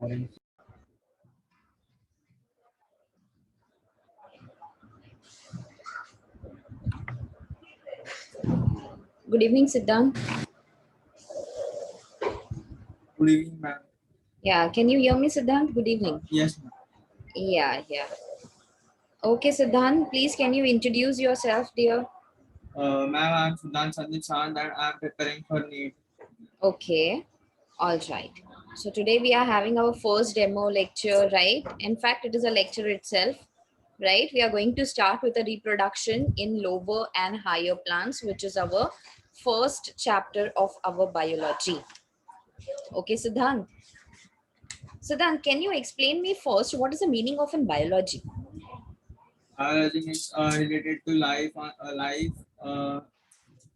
Good evening, Siddhant. Good evening, ma'am. Yeah, can you hear me, Siddhant? Good evening. Yes, ma'am. Yeah. Okay, Siddhant, please can you introduce yourself, dear? Ma'am, I'm Sudan Sandeep Sant and I'm preparing for NEET. Okay, all right. So today we are having our first demo lecture, right? In fact, it is a lecture itself, right? We are going to start with a reproduction in lower and higher plants, which is our first chapter of our biology. Okay, Siddhant. Siddhant, can you explain me first what is the meaning of in biology? Biology is related to life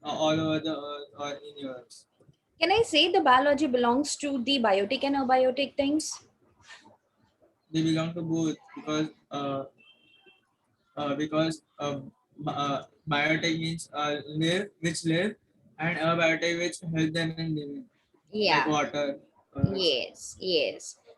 all over the earth or in yours. Can I say the biology belongs to the biotic and abiotic things? They belong to both because biotech means live, and abiotic which help them in living, like Yeah, water. yes.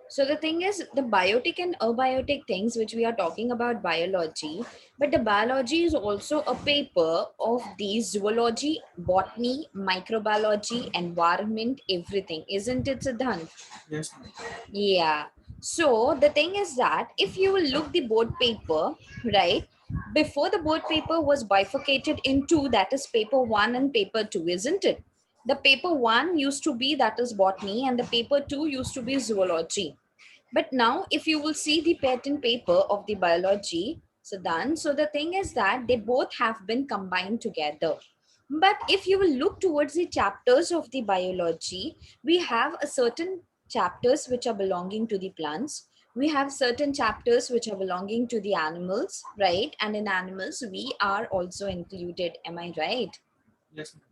So the thing is the biotic and abiotic things which we are talking about biology, but the biology is also a paper of the zoology, botany, microbiology, environment, everything. Isn't it, Siddhant? Yes, ma'am. Yeah. So the thing is that if you will look the board paper, right? Before the board paper was bifurcated in two, that is paper one and paper two, isn't it? The paper one used to be that is botany and the paper two used to be zoology. But now if you will see the patent paper of the biology, so the thing is that they both have been combined together. But if you will look towards the chapters of the biology, we have a certain chapters which are belonging to the plants. We have certain chapters which are belonging to the animals, right? And in animals, we are also included. Am I right? Yes, ma'am.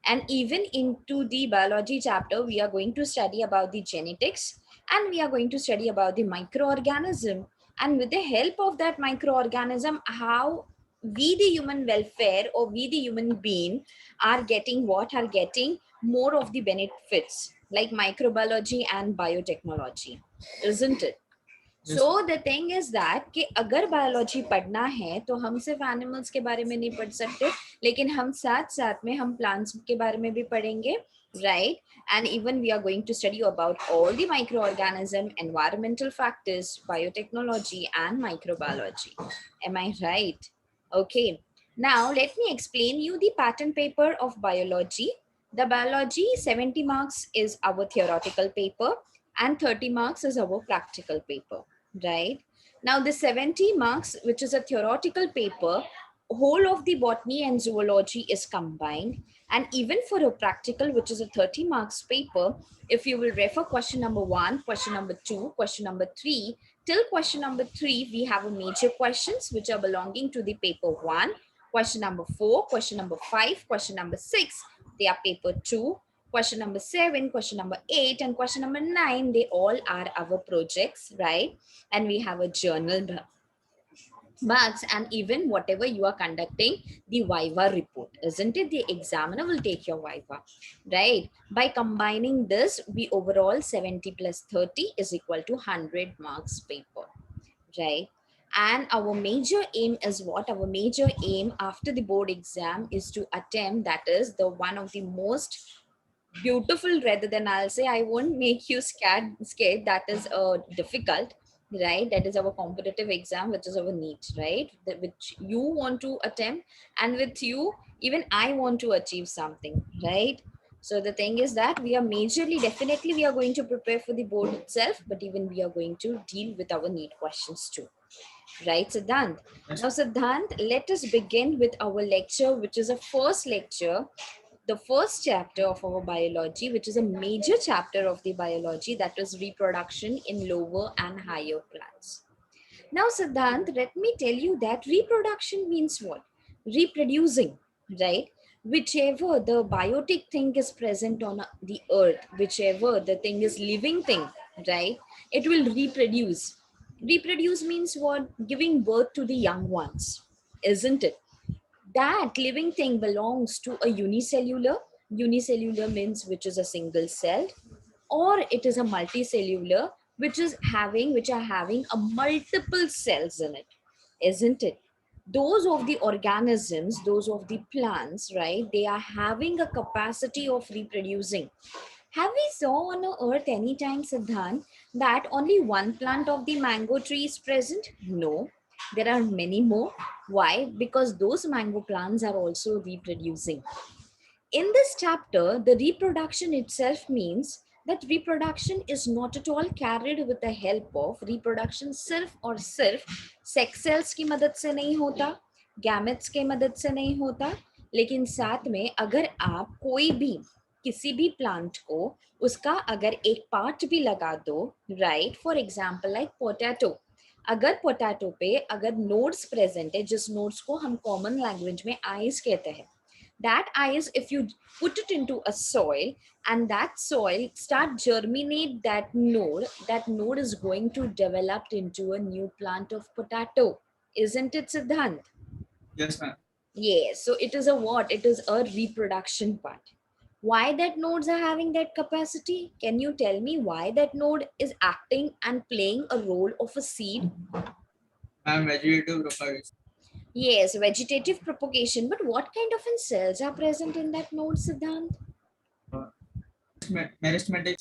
And even into the biology chapter, we are going to study about the genetics and we are going to study about the microorganism. And with the help of that microorganism, how we the human welfare or we the human being are getting more of the benefits like microbiology and biotechnology, isn't it? Yes, so the thing is that कि अगर biology पढ़ना है तो हम सिर्फ animals के बारे में नहीं पढ़ सकते, लेकिन हम साथ साथ में हम प्लांट्स के बारे में भी पढ़ेंगे, right? And even we are going to study about all the microorganism, environmental factors, biotechnology and microbiology. Am I right? Okay, now let me explain you the pattern paper of biology. The biology 70 marks is our theoretical paper and 30 marks is our practical paper, right? Now the 70 marks, which is a theoretical paper, whole of the botany and zoology is combined. And even for a practical, which is a 30 marks paper, if you will refer question number 1, question number 2, question number 3, till question number 3, we have a major questions which are belonging to the paper 1, question number 4, question number 5, question number 6, they are paper 2, question number 7, question number 8, and question number 9, they all are our projects, right? And we have a journal marks, and even whatever you are conducting the viva report, isn't it? The examiner will take your viva, right? By combining this, we overall 70 plus 30 is equal to 100 marks paper, right? And our major aim is what? Our major aim after the board exam is to attempt, that is the one of the most beautiful, rather than I'll say I won't make you scared, that is difficult, right? That is our competitive exam, which is our NEET, right? Which you want to attempt, and with you even I want to achieve something, right? So the thing is that we are majorly, definitely we are going to prepare for the board itself, but even we are going to deal with our NEET questions too, right, Siddhant? yes, Now, Siddhant, let us begin with our lecture, which is a first lecture, the first chapter of our biology, which is a major chapter of the biology, that is reproduction in lower and higher plants. Now, Siddhant, let me tell you that reproduction means what? Reproducing, right? Whichever the biotic thing is present on the earth, whichever the thing is living thing, right? It will reproduce. Reproduce means what? Giving birth to the young ones, isn't it? That living thing belongs to a unicellular means which is a single cell, or it is a multicellular, which are having a multiple cells in it, isn't it? Those of the organisms, those of the plants, right, they are having a capacity of reproducing. Have we saw on the earth any time, Siddhant, that only one plant of the mango tree is present? No, there are many more. Why? Because those mango plants are also reproducing. In this chapter, the reproduction itself means that reproduction is not at all carried with the help of reproduction सिर्फ और सिर्फ sex cells की मदद से नहीं होता, gametes के मदद से नहीं होता, लेकिन साथ में अगर आप कोई भी किसी भी प्लांट को उसका अगर एक पार्ट भी लगा दो, right, for example like potato, अगर पोटैटो पे अगर नोड्स प्रेजेंट है, जिस नोड्स को हम कॉमन लैंग्वेज में आइज कहते हैं, that eyes, if you put it into a soil and that soil start germinate that node is going to develop into a new plant of potato, isn't it, Siddhant? Yes, ma'am. Yes, so it is a what? It is a reproduction part. Why that nodes are having that capacity? Can you tell me why that node is acting and playing a role of a seed? Ma'am, vegetative propagation. Yes, vegetative propagation. But what kind of cells are present in that node, Siddhant? Uh, Meristematic.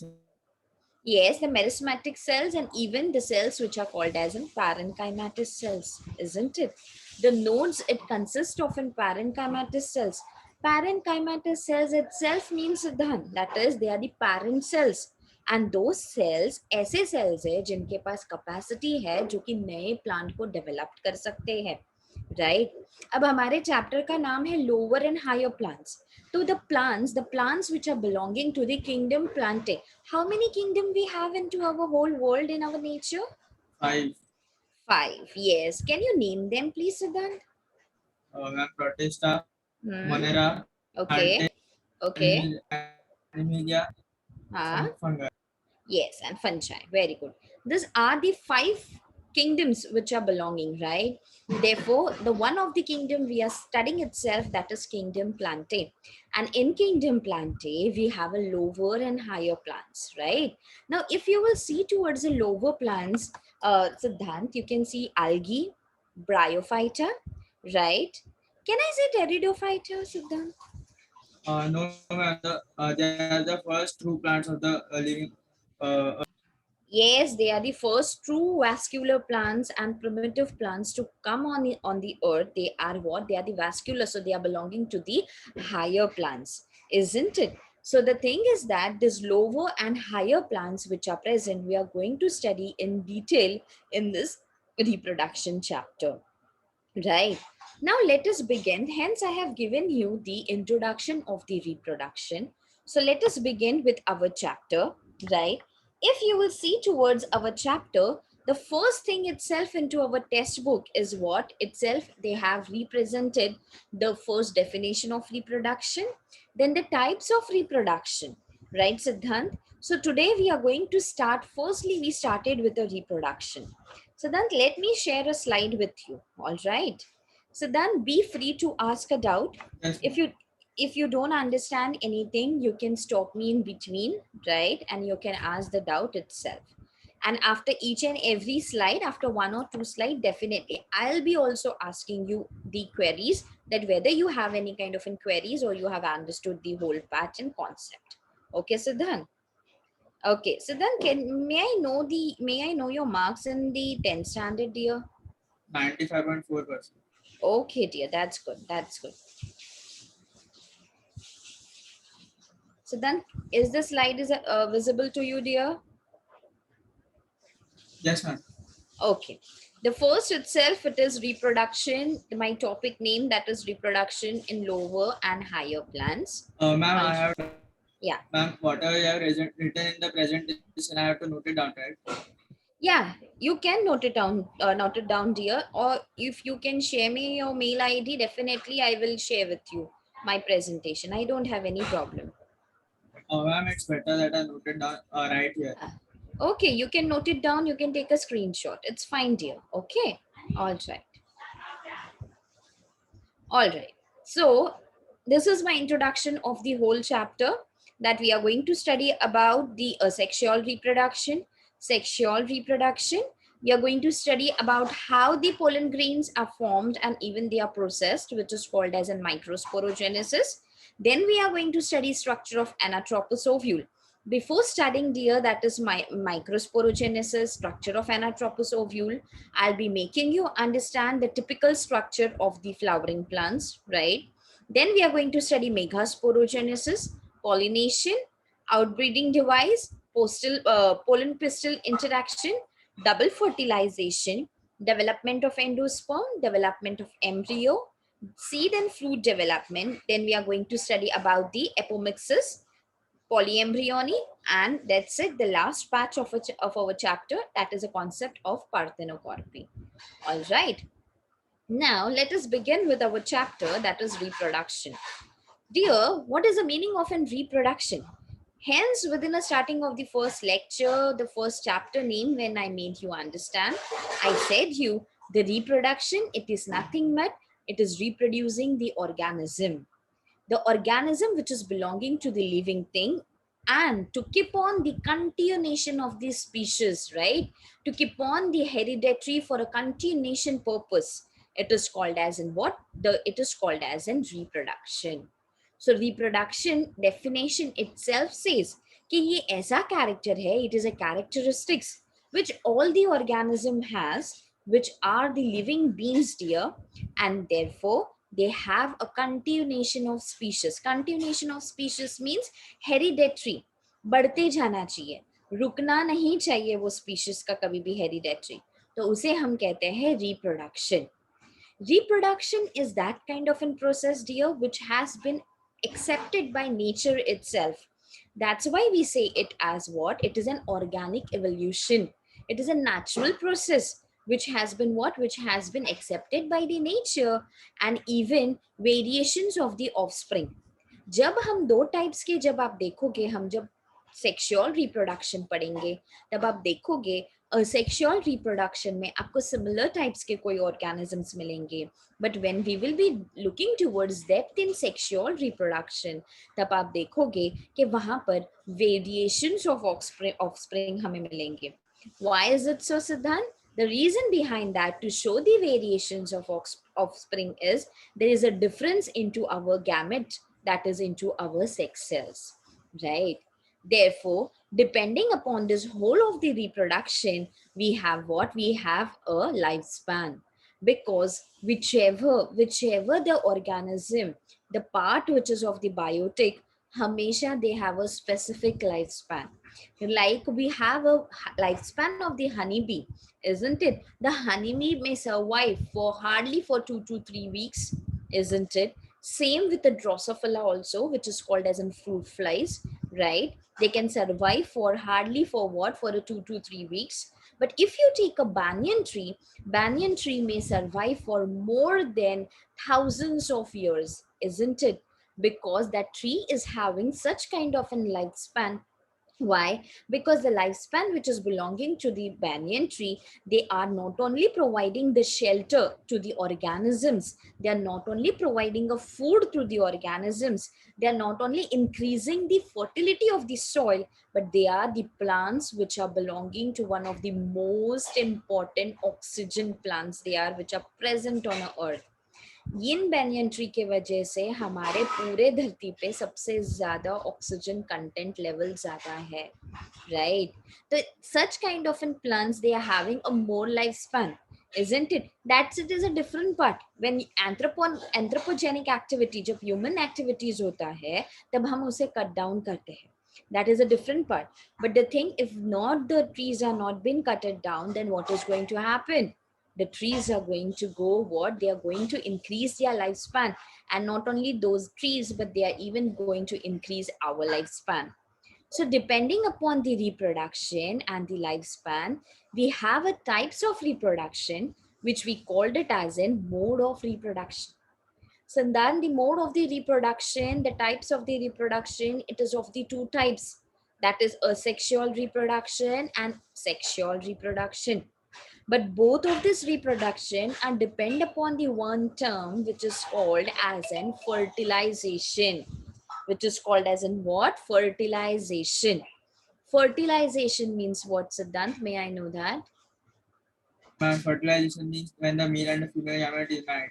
Yes, the meristematic cells and even the cells which are called as in parenchymatous cells, isn't it? The nodes it consists of in parenchymatous cells. Parenchymatous cells itself means Siddhant, that is they are the parent cells. And those cells ऐसे cells है जिनके पास capacity है जो कि नए plant को develop कर सकते हैं, right? अब हमारे chapter का नाम है lower and higher plants. So the plants which are belonging to the kingdom plantae. How many kingdom we have into our whole world in our nature? 5. Five. Yes. Can you name them, please, Siddhant? Ma'am, Protista, Hmm. Monera, Okay. Plantae, Okay. Animalia, Ah. Fungi. Yes, and fungi. Very good. These are the five kingdoms which are belonging, right? Therefore, the one of the kingdom we are studying itself, that is kingdom plantae. And in kingdom plantae, we have a lower and higher plants, right? Now, if you will see towards the lower plants, Siddhant, you can see algae, bryophyta, right? Can I say pteridophyta, Siddhant? No, ma'am, they are the first true plants of the living. Uh, Yes, they are the first true vascular plants and primitive plants to come on the earth. They are what? They are the vascular, so they are belonging to the higher plants, isn't it? So the thing is that these lower and higher plants which are present, we are going to study in detail in this reproduction chapter. Right. Now let us begin. Hence, I have given you the introduction of the reproduction. So let us begin with our chapter. Right. If you will see towards our chapter, the first thing itself into our textbook is what itself they have represented the first definition of reproduction, then the types of reproduction. Right, Siddhant? So today we are going to start. Firstly, we started with the reproduction. So then let me share a slide with you. All right. So then be free to ask a doubt. yes, If you don't understand anything, you can stop me in between, right? And you can ask the doubt itself. And after each and every slide, after one or two slide, definitely I'll be also asking you the queries that whether you have any kind of inquiries or you have understood the whole pattern concept. Okay, Siddhan? Okay, so then may I know your marks in the 10th standard, dear? 95.4%. Okay, dear, that's good. That's good. So then, is the slide is visible to you, dear? Yes, ma'am. Okay. The first itself, it is reproduction. My topic name that is reproduction in lower and higher plants. Ma'am, All, I have, yeah. ma'am, whatever you have written in the presentation, I have to note it down, right? Yeah, you can note it down, dear. Or if you can share me your mail ID, definitely I will share with you my presentation. I don't have any problem. Ma'am, it's better that I note it down right here. Okay, you can note it down. You can take a screenshot. It's fine, dear. Okay. All right. All right. So this is my introduction of the whole chapter that we are going to study about the sexual reproduction. Sexual reproduction, we are going to study about how the pollen grains are formed and even they are processed, which is called as a microsporogenesis. Then we are going to study structure of anatropous ovule. Before studying, dear, that is my microsporogenesis, structure of anatropous ovule, I'll be making you understand the typical structure of the flowering plants, right? Then we are going to study megasporogenesis, pollination, outbreeding device, pollen pistil interaction, double fertilization, development of endosperm, development of embryo, seed and fruit development. Then we are going to study about the apomixis, polyembryony, and that's it, the last part of our chapter, that is a concept of parthenocarpy. All right, now let us begin with our chapter, that is reproduction. Dear, what is the meaning of an reproduction? Hence, within the starting of the first lecture, the first chapter name, when I made you understand, I said you the reproduction, it is nothing but it is reproducing the organism which is belonging to the living thing, and to keep on the continuation of the species, right? To keep on the hereditary for a continuation purpose. It is called as in what? It is called as in reproduction. So reproduction definition itself says कि ये ऐसा character है, it is a characteristics which all the organism has, which are the living beings, dear, and therefore they have a continuation of species. Continuation of species means hereditary, बढ़ते जाना चाहिए, रुकना नहीं चाहिए वो species का कभी भी hereditary, तो उसे हम कहते हैं reproduction. Reproduction is that kind of a process, dear, which has been accepted by nature itself. That's why we say it as what? It is an organic evolution. It is a natural process which has been what? Which has been accepted by the nature, and even variations of the offspring. जब हम दो types के, जब आप देखोगे, हम जब sexual reproduction पढ़ेंगे तब आप देखोगे सेक्सुअल रिप्रोडक्शन में आपको सिमिलर टाइप्स के कोई ऑर्गेनिजम्स मिलेंगे, but when we will be looking towards depth in sexual reproduction, तब आप देखोगे कि वहां पर वेरिएशंस ऑफ ऑफस्प्रिंग हमें मिलेंगे. व्हाई इज इट सो, सिद्धांत? The reason behind that, to show the variations of offspring, is there is a difference into our gamete, that is into our sex cells, right? Therefore, depending upon this whole of the reproduction, we have what? We have a lifespan, because whichever the organism, the part which is of the biotic, hamesha they have a specific lifespan. Like we have a lifespan of the honeybee, isn't it? The honeybee may survive for hardly for 2 to 3 weeks, isn't it? Same with the Drosophila also, which is called as in fruit flies, right? They can survive for hardly for what? For a 2 to 3 weeks. But if you take a banyan tree may survive for more than thousands of years, isn't it? Because that tree is having such kind of a lifespan. Why? Because the lifespan which is belonging to the banyan tree, they are not only providing the shelter to the organisms, they are not only providing a food to the organisms, they are not only increasing the fertility of the soil, but they are the plants which are belonging to one of the most important oxygen plants they are, which are present on earth. In banyan tree के वजह से हमारे पूरे धरती पे सबसे ज्यादा oxygen content level ज्यादा है, right? So such kind of in plants, they are having a more lifespan, isn't it? That's it is a different part. When anthropogenic activity, जब human activities होता है तब हम उसे cut down करते हैं. That is a different part. But the thing, if not the trees are not been cutted down, then what is going to happen? The trees are going to go what? They are going to increase their lifespan, and not only those trees, but they are even going to increase our lifespan. So depending upon the reproduction and the lifespan, we have a types of reproduction which we called it as in mode of reproduction. So then the mode of the reproduction, the types of the reproduction, it is of the two types, that is asexual reproduction and sexual reproduction. But both of this reproduction are depend upon the one term which is called as in fertilization, which is called as in what? Fertilization. Fertilization means what, Siddhant? May I know that? Fertilization means when the male and the female gamete is met.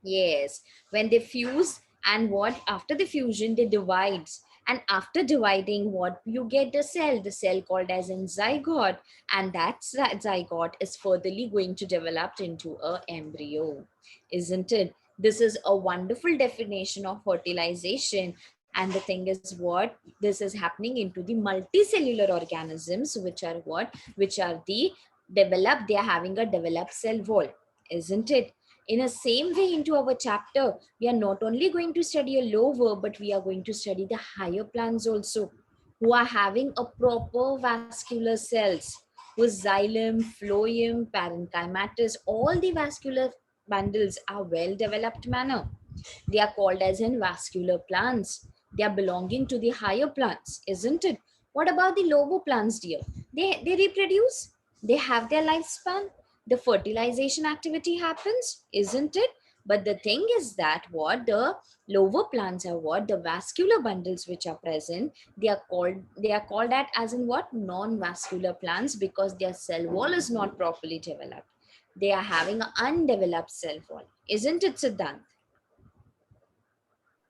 Yes, when they fuse, and what after the fusion they divides, and after dividing, what you get, the cell called as in zygote, and that zygote is furtherly going to develop into a embryo, isn't it? This is a wonderful definition of fertilization, and the thing is what this is happening into the multicellular organisms, which are what, which are the developed, they are having a developed cell wall, isn't it? In the same way, into our chapter, we are not only going to study a lower, but we are going to study the higher plants also, who are having a proper vascular cells, whose xylem, phloem, parenchymatous, all the vascular bundles are well developed manner. They are called as in vascular plants. They are belonging to the higher plants, isn't it? What about the lower plants, dear? They reproduce. They have their lifespan. The fertilization activity happens, isn't it? But the thing is that what the lower plants are, what the vascular bundles which are present, they are called that as in what, non-vascular plants, because their cell wall is not properly developed. They are having an undeveloped cell wall, isn't it, Siddhant?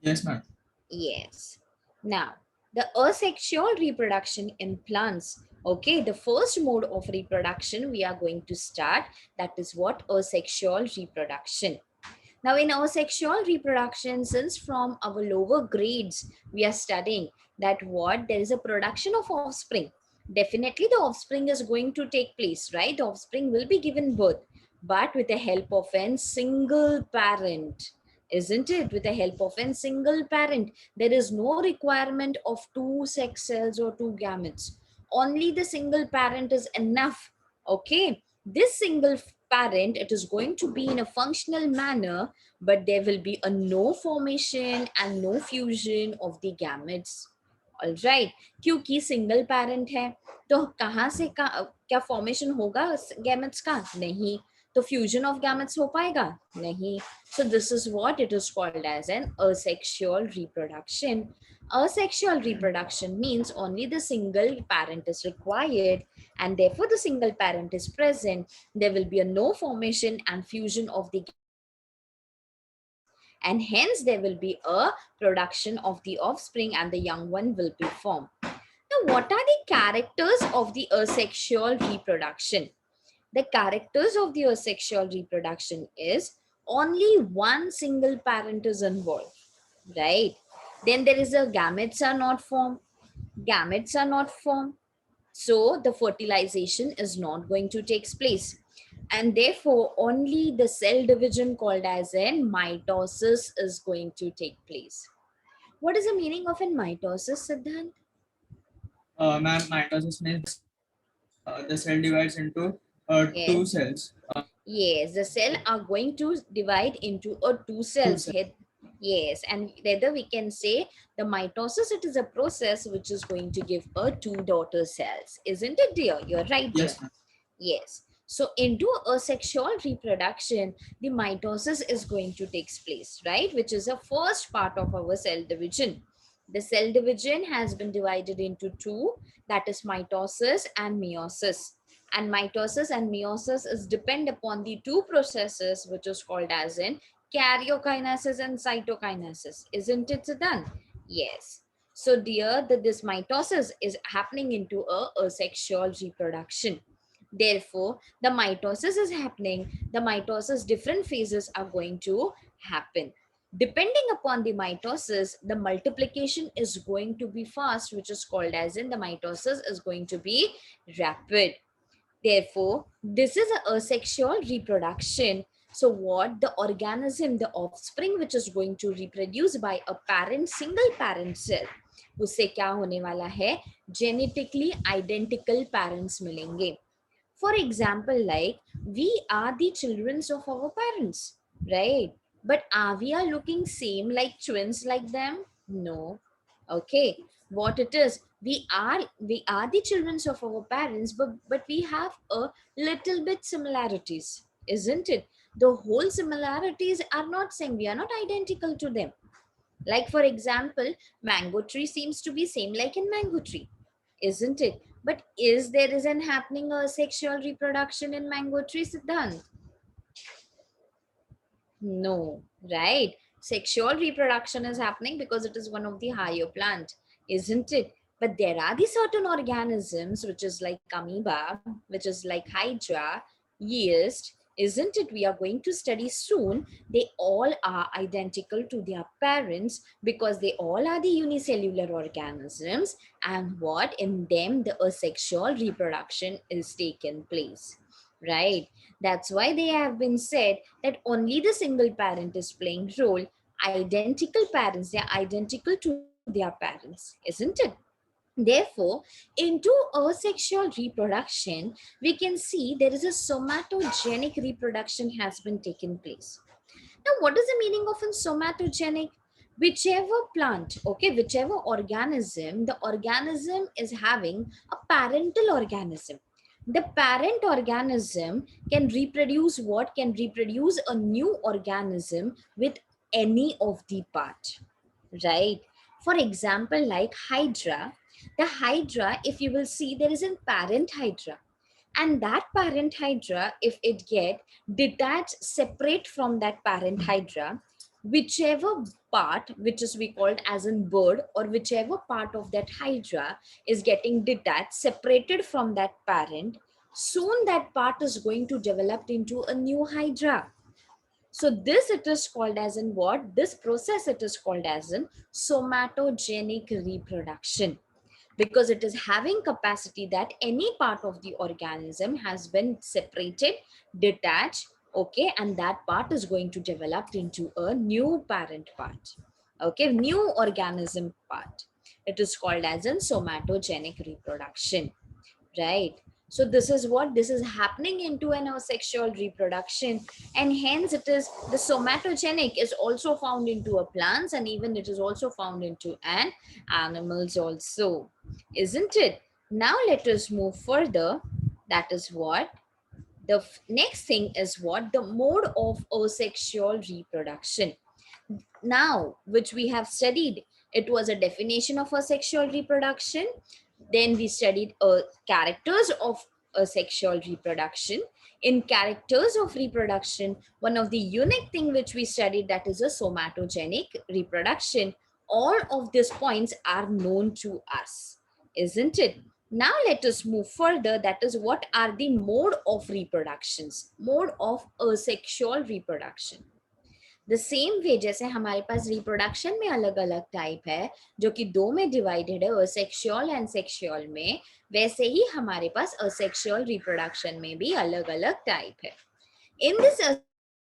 Yes, ma'am. Yes. Now, the asexual reproduction in plants. Okay, the first mode of reproduction we are going to start. That is what, asexual reproduction. Now, in our sexual reproduction, since from our lower grades, we are studying that what, there is a production of offspring. Definitely, the offspring is going to take place, right? The offspring will be given birth, but with the help of a single parent, isn't it? With the help of a single parent, there is no requirement of two sex cells or two gametes. Only the single parent is enough. Okay, this single parent, it is going to be in a functional manner, but there will be a no formation and no fusion of the gametes. All right, क्योंकि single parent है, तो कहाँ से क्या formation होगा gametes का? नहीं. तो फ्यूजन ऑफ गैमेट्स हो पाएगा? नहीं. So this is what it is called as an asexual reproduction. Asexual reproduction means only the single parent is required, and therefore the single parent is present. There will be a no formation and fusion of the and hence there will be a production of the offspring and the young one will be formed. Now, what are the characters of the asexual reproduction? The characters of the asexual reproduction is only one single parent is involved, right? Then there is a gametes are not formed. Gametes are not formed. So the fertilization is not going to take place. And therefore, only the cell division called as in mitosis is going to take place. What is the meaning of in mitosis, Siddhant? Ma'am, mitosis means the cell divides into two Yes. cells. Yes, the cell are going to divide into a two Two cells cells. head. Yes, and whether we can say the mitosis, it is a process which is going to give birth two daughter cells. Isn't it, dear? You're right, dear. Yes, ma'am. Yes. So into asexual reproduction, the mitosis is going to take place, right? Which is the first part of our cell division. The cell division has been divided into two, that is mitosis and meiosis. And mitosis and meiosis is depend upon the two processes which is called as in karyokinesis and cytokinesis. Isn't it done? Yes. So dear, that this mitosis is happening into a asexual reproduction. Therefore, the mitosis is happening. The mitosis different phases are going to happen. Depending upon the mitosis, the multiplication is going to be fast, which is called as in the mitosis is going to be rapid. Therefore, this is a asexual reproduction. So what the organism, the offspring which is going to reproduce by a parent, single parent cell, उससे क्या होने वाला है? Genetically identical parents मिलेंगे. For example, like we are the children of our parents, right? But are we are looking same like twins like them? No. Okay. What it is, we are the children of our parents, but we have a little bit similarities, isn't it? The whole similarities are not same. We are not identical to them. Like for example, mango tree seems to be same like in mango tree, isn't it? But is there isn't happening a sexual reproduction in mango tree, Siddhant? No, right? Sexual reproduction is happening because it is one of the higher plant, isn't it? But there are the certain organisms which is like amoeba, which is like hydra, yeast, isn't it? We are going to study soon. They all are identical to their parents because they all are the unicellular organisms, and what in them the asexual reproduction is taken place, right? That's why they have been said that only the single parent is playing role. Identical parents, they are identical to their parents, isn't it? Therefore, into asexual reproduction, we can see there is a somatogenic reproduction has been taken place. Now, what is the meaning of a somatogenic? Whichever plant, okay, whichever organism, the organism is having a parental organism. The parent organism can reproduce what? Can reproduce a new organism with any of the part, right? For example, like hydra, the hydra, if you will see, there is a parent hydra, and that parent hydra, if it get detached separate from that parent hydra, whichever part which is we called as in bird, or whichever part of that hydra is getting detached separated from that parent, soon that part is going to develop into a new hydra. So this it is called as in what? This process it is called as in somatogenic reproduction, because it is having capacity that any part of the organism has been separated, detached, okay, and that part is going to develop into a new parent part, okay, new organism part. It is called as in somatogenic reproduction, right? So this is what this is happening into an asexual reproduction, and hence it is the somatogenic is also found into a plants, and even it is also found into an animals also, isn't it? Now let us move further. That is what the next thing is, what the mode of asexual reproduction. Now, which we have studied, it was a definition of asexual reproduction. Then we studied characters of asexual reproduction. In characters of reproduction, one of the unique thing which we studied, that is a somatogenic reproduction. All of these points are known to us, isn't it? Now let us move further. That is, what are the mode of reproductions? Mode of asexual reproduction. The same way जैसे हमारे पास reproduction में अलग अलग type है जो कि दो में डिवाइडेड है, असेक्सुअल एंड सेक्सुअल में, वैसे ही हमारे पास असेक्सुअल रिप्रोडक्शन में भी अलग अलग टाइप है. In this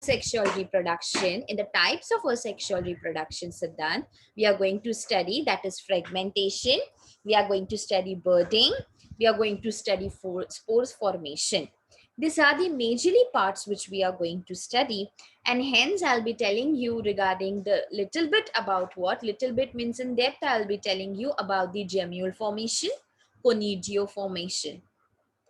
asexual reproduction, in the types of asexual reproduction, Siddhant, we are going to study that is fragmentation, we are going to study budding, we are going to study spores formation. These are the majorly parts which we are going to study, and hence I'll be telling you regarding the little bit about what, little bit means in depth, I'll be telling you about the gemule formation, conidio formation,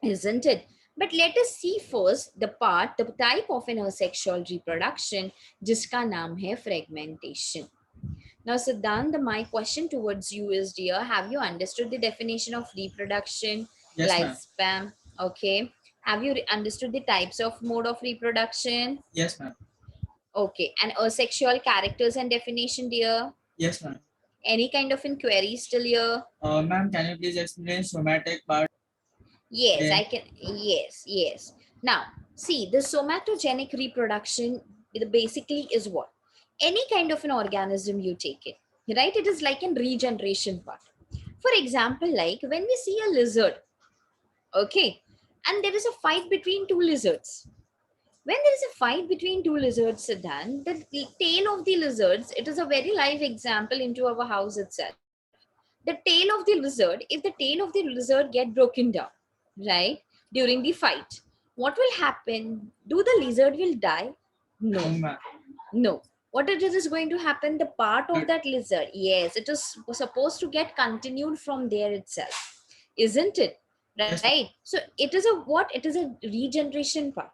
isn't it? But let us see first the part, the type of an asexual reproduction, जिसका नाम है fragmentation. Now, Siddhant, my question towards you is, dear, have you understood the definition of reproduction, Yes, ma'am. lifespan? Okay. Have you understood the types of mode of reproduction? Yes, ma'am. Okay. And asexual characters and definition, dear? Yes, ma'am. Any kind of inquiry still here? Ma'am, can you please explain somatic part Yes, again? I can. Yes, yes. Now, see, the somatogenic reproduction basically is what? Any kind of an organism you take it, right? It is like a regeneration part. For example, like when we see a lizard, okay, and there is a fight between two lizards. When there is a fight between two lizards, Siddhant, the tail of the lizards, it is a very live example into our house itself. The tail of the lizard, if the tail of the lizard get broken down, right, during the fight, what will happen? Do the lizard will die? No. No, ma'am. No. What it is going to happen? The part of Good. that lizard, yes, it is supposed to get continued from there itself, isn't it? Yes, Right? So it is a what? It is a regeneration part,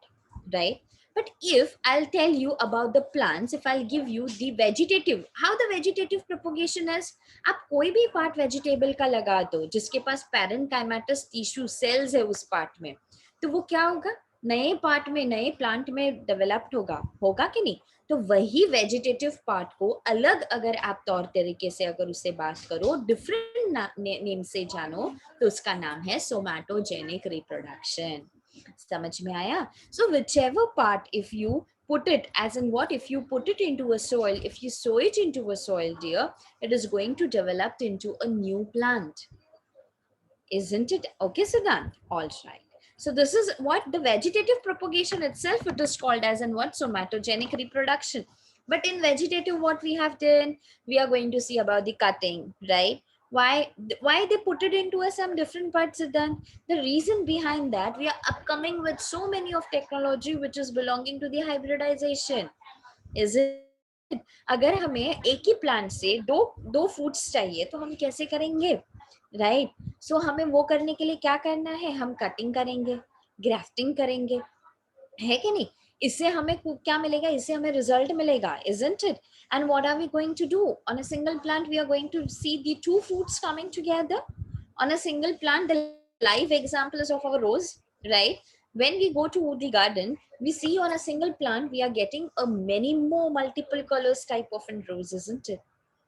right? But if I'll tell you about the plants, if I'll give you the vegetative, how the vegetative propagation is, आप कोई भी part vegetable का लगा दो जिसके पास parenchymatous tissue cells है उस part में, तो वो क्या होगा, नए पार्ट में, नए प्लांट में डेवलप्ड होगा, होगा कि नहीं? तो वही वेजिटेटिव पार्ट को अलग अगर आप तौर तरीके से अगर उससे बात करो, डिफरेंट नेम से जानो, तो उसका नाम है सोमैटोजेनिक रिप्रोडक्शन। समझ में आया? So whichever part, if you put it, as in what, if you put it into a soil, if you sow it into a soil, dear, it is going to develop into a new plant, isn't it? Okay, Siddhant, all right. So this is what the vegetative propagation itself, it is called as in what, somatogenic reproduction. But in vegetative, what we have done, we are going to see about the cutting, right? Why they put it into a some different parts, Siddhant? The reason behind that, we are upcoming with so many of technology which is belonging to the hybridization, isn't it? अगर हमें एक ही plant से दो दो fruits चाहिए तो हम कैसे करेंगे, राइट? सो हमें वो करने के लिए क्या करना है, हम कटिंग करेंगे, ग्राफ्टिंग करेंगे, है कि नहीं? इससे हमें क्या मिलेगा, इससे हमें रिजल्ट मिलेगा, isn't it? And what are we going to do on a single plant? We are going to see the two fruits coming together on a single plant. The live example is of our rose, right? When we go to the garden, we see on a single plant we are getting a many more multiple colors type of in rose, isn't it?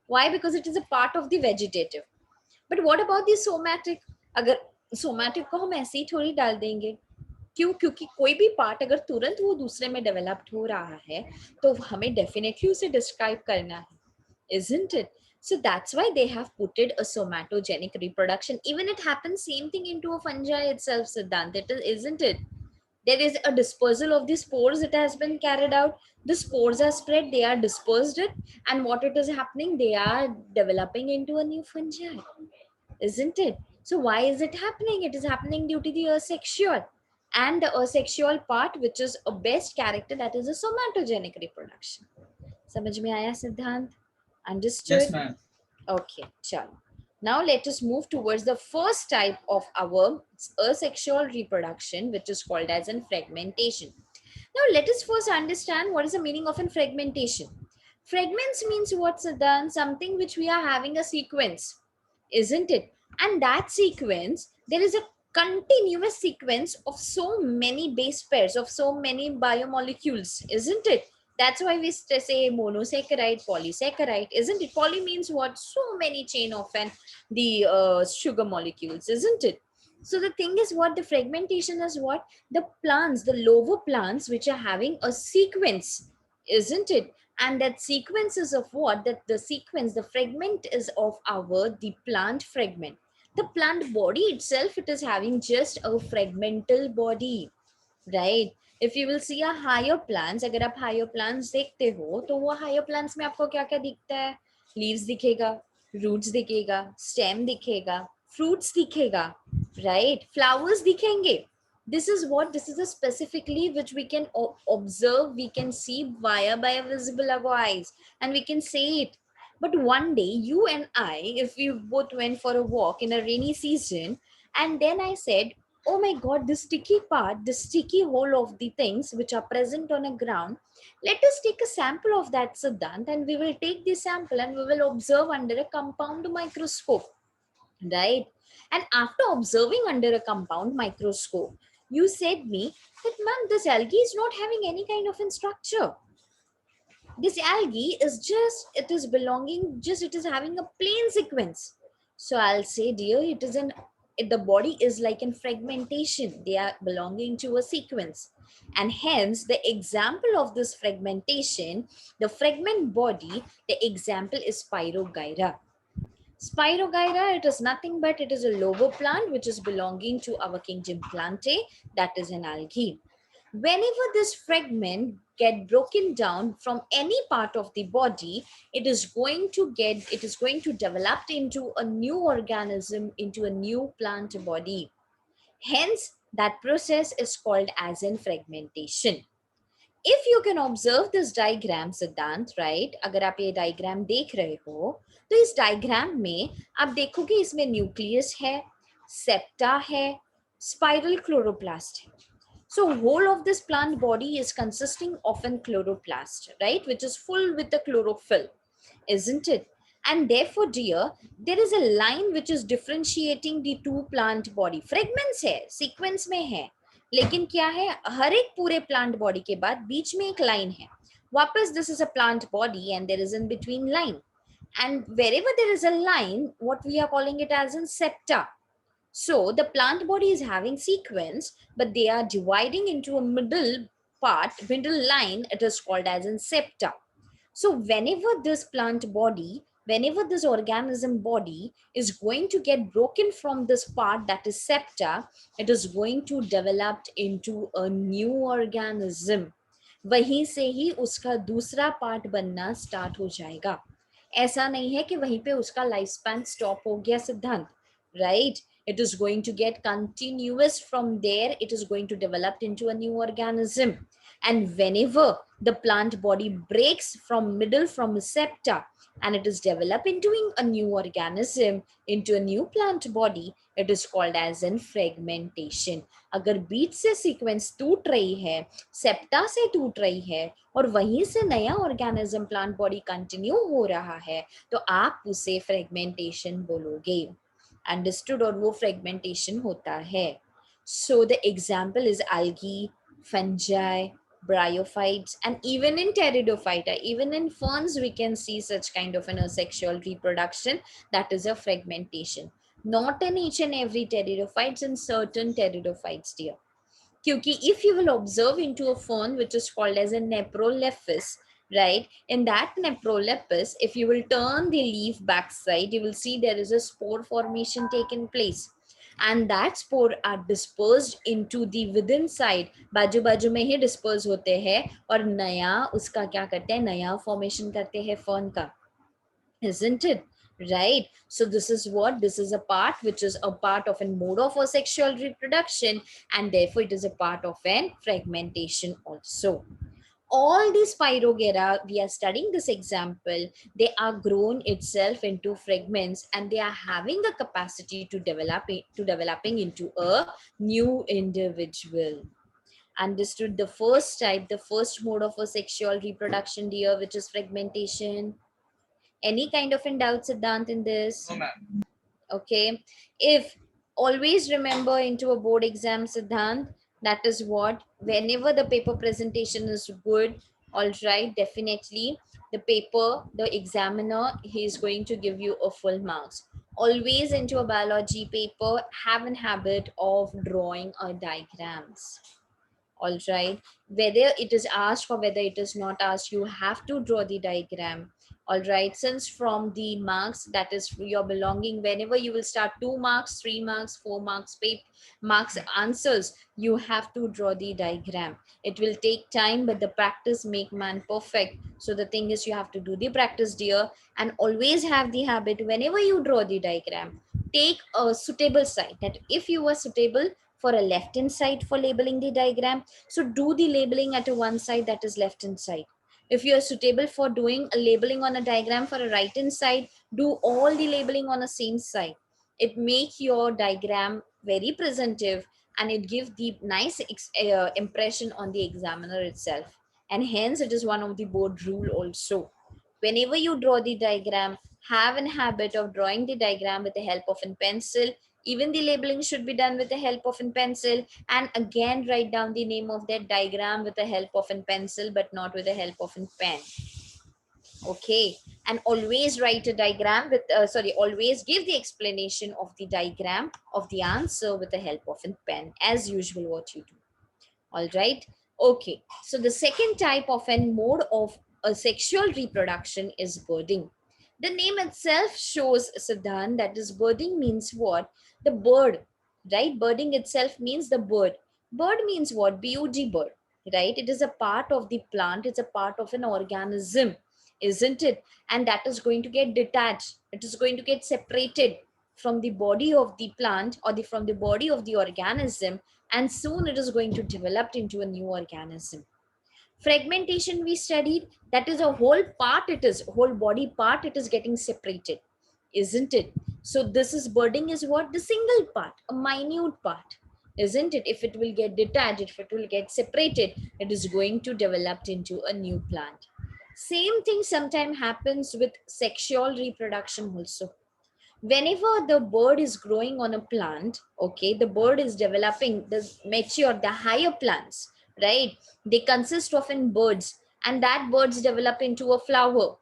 Why? Because it is a part of the vegetative. But what about the somatic? अगर somatic को हम ऐसे ही थोड़ी डाल देंगे, क्यों? क्योंकि कोई भी पार्ट अगर तुरंत वो दूसरे में डेवलप्ड हो रहा है तो हमें डेफिनेटली उसे डिस्क्राइब करना है, isn't it? So that's why they have put it a somatogenic reproduction. Even it happens same thing into a fungi itself, Siddhant. It is, isn't it? There is a dispersal of the spores. It has been carried out. The spores are spread. They are dispersed, and what it is happening? They are developing into a new fungi, isn't it? So why is it happening? It is happening due to the asexual, and the asexual part, which is a best character, that is a somatogenic reproduction. समझ में आया सिद्धांत? Yes, Understood? ma'am. Okay, chalo. Now let us move towards the first type of our asexual reproduction, which is called as an fragmentation. Now let us first understand what is the meaning of an fragmentation. Fragments means what, Siddhant? Something which we are having a sequence, isn't it? And that sequence, there is a continuous sequence of so many base pairs, of so many biomolecules, isn't it? That's why we say monosaccharide, polysaccharide, isn't it? Poly means what? So many chain of and the sugar molecules, isn't it? So the thing is what, the fragmentation is what? The plants, the lower plants which are having a sequence, isn't it? And that sequence is of what? That the sequence, the fragment is of our, the plant fragment. The plant body itself, it is having just a fragmental body, right? If you will see a higher plants, अगर आप higher plants देखते हो तो वो higher plants में आपको क्या क्या दिखता है? लीव्स दिखेगा, रूट्स दिखेगा, स्टेम दिखेगा, फ्रूट्स दिखेगा, राइट? फ्लावर्स दिखेंगे. This is what, this is a specifically which we can observe, we can see via by a visible our eyes, and we can say it. But one day you and I, if we both went for a walk in a rainy season, and then I said, oh my god, the sticky part, the sticky hole of the things which are present on a ground, let us take a sample of that, Siddhant, and we will take the sample and we will observe under a compound microscope, right? And after observing under a compound microscope, you said me that, man, this algae is not having any kind of in structure. This algae is just, it is belonging, just it is having a plain sequence. So I'll say, dear, it is an, the body is like in fragmentation, they are belonging to a sequence. And hence the example of this fragmentation, the fragment body, the example is Spirogyra. Spirogyra, it is nothing but it is a lower plant which is belonging to our kingdom Plantae, that is an algae. Whenever this fragment get broken down from any part of the body, it is going to get, it is going to develop into a new organism, into a new plant body. Hence, that process is called as in fragmentation. If you can observe this diagram, सिद्धांत, right? अगर आप ये diagram देख रहे हो तो इस diagram में आप देखोगे इसमें न्यूक्लियस है, सेप्टा है, स्पाइरल क्लोरोप्लास्ट है. So whole of this plant body is consisting of an chloroplast, right, which is full with the chlorophyll, isn't it? And therefore, dear, there is a line which is differentiating the two plant body. Fragments है, sequence में है, लेकिन क्या है, हर एक पूरे plant body के बाद बीच में एक line है. वापस this is a plant body and there is in between line. And wherever there is a line, what we are calling it as in septa. So the plant body is having sequence, but they are dividing into a middle part, middle line, it is called as in septa. So whenever this plant body, whenever this organism body is going to get broken from this part that is septa, it is going to develop into a new organism. वहीं से ही उसका दूसरा part बनना start हो जाएगा. ऐसा नहीं है कि वहीं पे उसका लाइफ स्पैन स्टॉप हो गया सिद्धांत, right? It is going to get continuous from there. It is going to develop into a new organism. And whenever the plant body breaks from middle from a septa and it is developed into a new organism, into a new plant body, it is called as in fragmentation. अगर बीच से sequence टूट रही है, septa से टूट रही है और वहीं से नया ऑर्गेनिज्म प्लांट बॉडी कंटिन्यू हो रहा है, तो आप उसे फ्रेगमेंटेशन बोलोगे. अंडरस्टूड? और वो फ्रेगमेंटेशन होता है. So the example is algae, fungi, bryophytes, and even in pteridophyta, even in ferns, we can see such kind of an asexual reproduction. That is a fragmentation. Not in each and every pteridophytes, in certain pteridophytes, dear. क्योंकि if you will observe into a fern which is called as a neprolepis, right, in that neprolepis, if you will turn the leaf backside, you will see there is a spore formation taking place, and that spore are dispersed into the within side, बाजू बाजू में ही disperse होते हैं और नया उसका क्या करते हैं, नया formation करते हैं fern का, isn't it? Right. So this is what, this is a part which is a part of a mode of asexual reproduction, and therefore it is a part of an fragmentation also. All these Pyrogera, we are studying this example, they are grown itself into fragments and they are having the capacity to developing into a new individual. Understood? The first type, the first mode of asexual reproduction, dear, which is fragmentation. Any kind of in doubt, Siddhant, in this? No, ma'am. Okay. If always remember into a board exam, Siddhant, that is what, whenever the paper presentation is good, all right, definitely the paper, the examiner, he is going to give you a full marks. Always into a biology paper, have an habit of drawing a diagrams. All right, whether it is asked or whether it is not asked, you have to draw the diagram. All right, since from the marks that is your belonging, whenever you will start 2 marks, 3 marks, 4 marks, 8 marks answers, you have to draw the diagram. It will take time, but the practice make man perfect. So the thing is, you have to do the practice, dear, and always have the habit, whenever you draw the diagram, take a suitable side. That if you are suitable for a left hand side for labeling the diagram, so do the labeling at a one side that is left hand side. If you are suitable for doing a labeling on a diagram for a right hand side, do all the labeling on the same side. It make your diagram very presentive and it gives the nice impression on the examiner itself. And hence it is one of the board rule also. Whenever you draw the diagram, have an habit of drawing the diagram with the help of a pencil. Even the labeling should be done with the help of a pencil, and again write down the name of that diagram with the help of a pencil, but not with the help of a pen. Okay, and always write a diagram with always give the explanation of the diagram of the answer with the help of a pen, as usual what you do. All right. Okay, so the second type of a mode of a sexual reproduction is birding. The name itself shows, Siddhan, that is birding means what? The bird, right? Birding itself means the bird. Bird means what? B-U-D, bird, right? It is a part of the plant. It's a part of an organism, isn't it? And that is going to get detached. It is going to get separated from the body of the plant or from the body of the organism, and soon it is going to develop into a new organism. Fragmentation we studied, that is a whole part, it is whole body part, it is getting separated, isn't it? So this is birding is what? The single part, a minute part, isn't it? If it will get detached, if it will get separated, it is going to develop into a new plant. Same thing sometimes happens with sexual reproduction also. Whenever the bird is growing on a plant, okay, the bird is developing the mature, the higher plants, right? They consist of in birds, and that birds develop into a flower,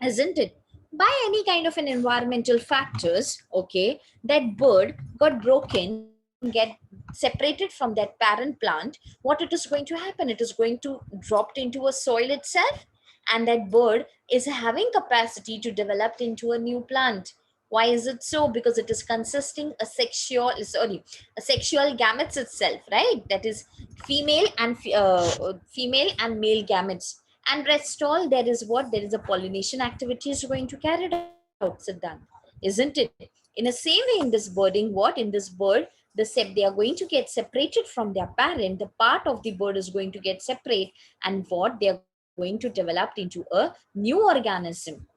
isn't it? By any kind of an environmental factors, okay, that bird got broken, get separated from that parent plant. What it is going to happen, it is going to drop into a soil itself, and that bird is having capacity to develop into a new plant. Why is it so? Because it is consisting a sexual, sorry, a sexual gametes itself, right? That is female and female and male gametes, and rest all, there is what, there is a pollination activity is going to carried out, Siddhant, isn't it? In the same way, in this birding, what, in this bird, they are going to get separated from their parent, the part of the bird is going to get separate, and what, they are going to develop into a new organism.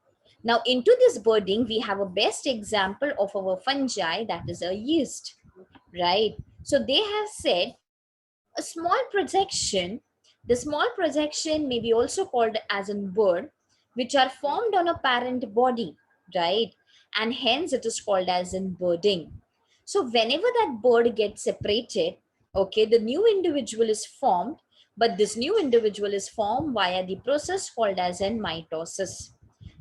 Now into this birding, we have a best example of our fungi, that is a yeast, right? So they have said a small projection, the small projection may be also called as a bird, which are formed on a parent body, right? And hence it is called as in birding. So whenever that bird gets separated, okay, the new individual is formed, but this new individual is formed via the process called as in mitosis.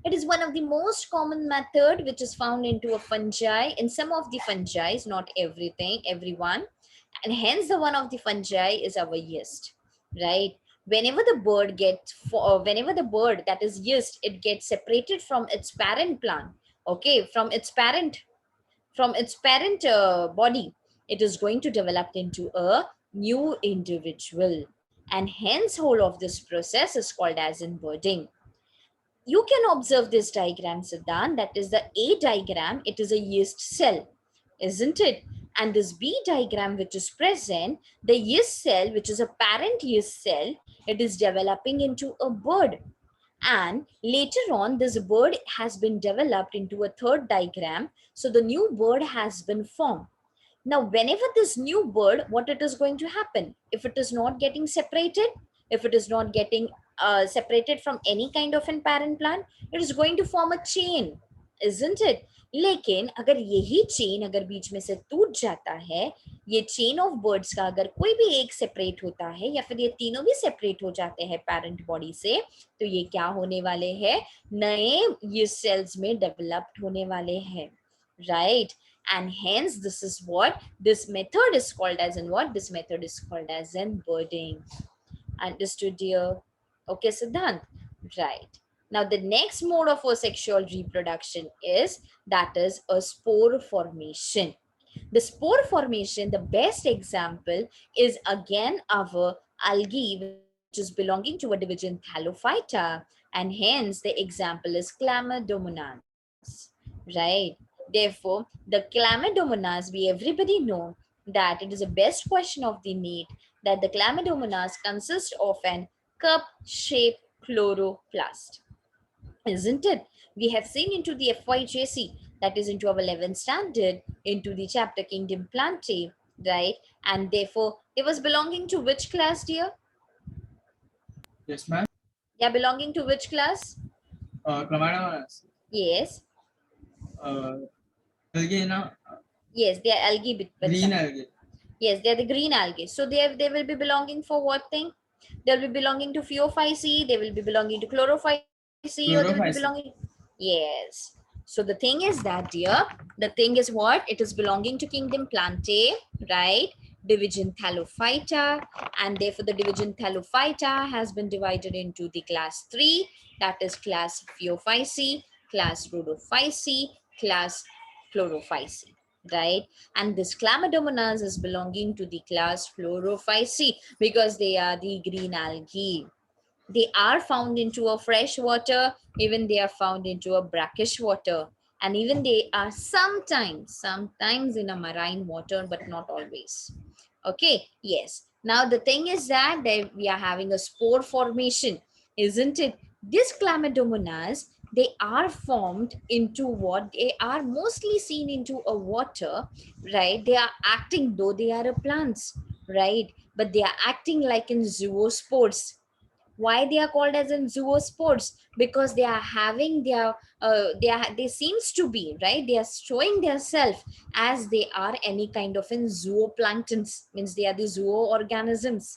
It is one of the most common method which is found into a fungi, in some of the fungi, not everything, everyone, and hence the one of the fungi is our yeast, right? Whenever the bird gets, whenever the bird, that is yeast, it gets separated from its parent plant, okay, from its parent body, it is going to develop into a new individual, and hence whole of this process is called as in birding. You can observe this diagram, Siddhan, that is the A diagram, it is a yeast cell, isn't it? And this B diagram which is present, the yeast cell, which is a parent yeast cell, it is developing into a bird. And later on, this bird has been developed into a third diagram. So the new bird has been formed. Now, whenever this new bird, what it is going to happen? If it is not getting separated, if it is not getting separated from any kind of an parent plant, it is going to form a chain, isn't it? लेकिन अगर यही chain अगर बीच में से टूट जाता है, ये चेन ऑफ बर्ड्स का अगर कोई भी एक सेपरेट होता है या फिर ये तीनों भी सेपरेट हो जाते हैं पेरेंट बॉडी से, तो ये क्या होने वाले हैं? नए ये सेल्स में डेवलप्ड होने वाले हैं, right? And hence this is what this method is called as in what, this method is called as in birding. Understood, dear? Okay, Siddhant, right? Now the next mode of a sexual reproduction is, that is a spore formation. The spore formation, the best example is again our algae, which is belonging to a division Thallophyta, and hence the example is Chlamydomonas, right? Therefore, the Chlamydomonas, we everybody know that it is a best question of the NEET, that the Chlamydomonas consist of an cup-shaped chloroplast, isn't it? We have seen into the FYJC, that is into our 11th standard, into the chapter Kingdom Plantae, right? And therefore, they was belonging to which class, dear? Yes, ma'am. They are belonging to which class? Chlamydomonas. Yes. Algae, na? Yes, they are algae. Green algae. Yes, they are the green algae. So they will be belonging for what thing? They'll be belonging to Phaeophyceae, they will be belonging to Chlorophyceae, or they will be belonging... Chlorophyceae. Yes. So the thing is that, dear, the thing is what? It is belonging to Kingdom Plantae, right? Division Thallophyta, and therefore the division Thallophyta has been divided into the class 3, that is class Phaeophyceae, class Rhodophyceae, class Chlorophyceae, right? And this Chlamydomonas is belonging to the class Chlorophyceae because they are the green algae. They are found into a fresh water, even they are found into a brackish water, and even they are sometimes in a marine water, but not always. Okay, yes. Now the thing is that we are having a spore formation, isn't it? This Chlamydomonas, they are formed into what? They are mostly seen into a water, right? They are acting, though they are a plants, right? But they are acting like in zoospores. Why they are called as in zoospores? Because they are having their they seems to be, right, they are showing their self as they are any kind of in zooplanktons, means they are the zooorganisms,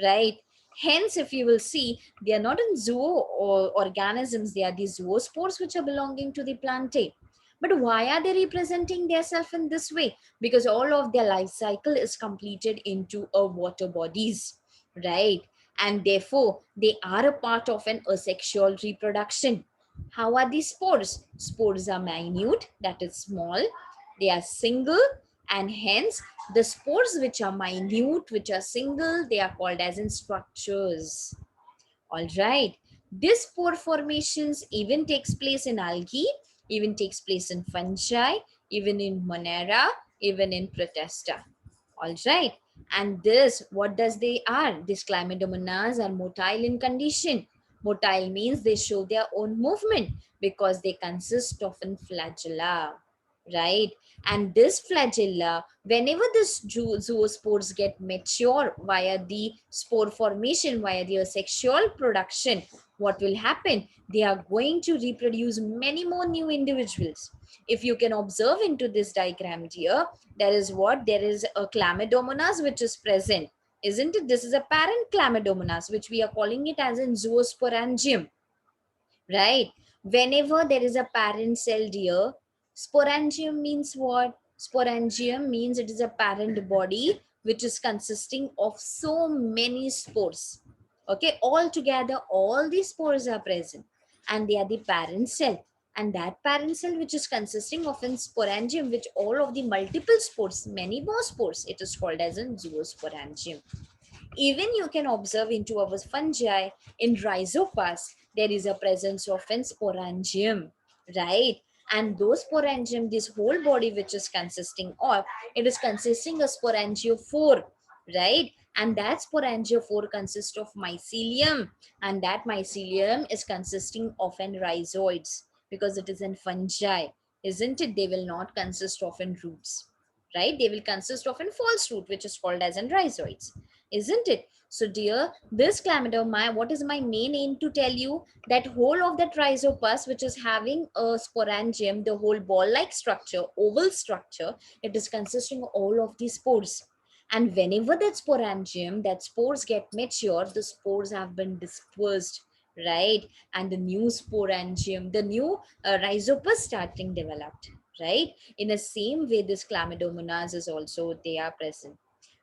right? Hence, if you will see, they are not in zoo or organisms, they are the zoospores which are belonging to the plantae. But why are they representing themselves in this way? Because all of their life cycle is completed into a water bodies, right? And therefore they are a part of an asexual reproduction. How are these spores? Spores are minute, that is small, they are single, and hence the spores which are minute, which are single, they are called as in structures. All right. This spore formations even takes place in algae, even takes place in fungi, even in Monera, even in Protesta. All right. And this, what does they are? These chlamydomonas are motile in condition. Motile means they show their own movement because they consist of an flagella, right? And this flagella, whenever this zoospores get mature via the spore formation, via their sexual production, what will happen? They are going to reproduce many more new individuals. If you can observe into this diagram here, there is what? There is a chlamydomonas which is present. Isn't it? This is a parent chlamydomonas, which we are calling it as in zoosporangium, right? Whenever there is a parent cell here, sporangium means what? Sporangium means it is a parent body which is consisting of so many spores. Okay, all together, all these spores are present and they are the parent cell. And that parent cell which is consisting of an sporangium, which all of the multiple spores, many more spores, it is called as a zoosporangium. Even you can observe into our fungi in rhizopas, there is a presence of an sporangium, right? And those sporangium, this whole body which is consisting of, it is consisting of sporangiophore, right? And that sporangiophore consists of mycelium, and that mycelium is consisting of an rhizoids because it is in fungi, isn't it? They will not consist of in roots, right? They will consist of in false root, which is called as in rhizoids, isn't it? So dear, this chlamydia, what is my main aim to tell you? That whole of the rhizopus, which is having a sporangium, the whole ball-like structure, oval structure, it is consisting of all of these spores. And whenever that sporangium, that spores get mature, the spores have been dispersed, right? And the new sporangium, the new rhizopus starting developed, right? In the same way, this chlamydomonas is also, they are present.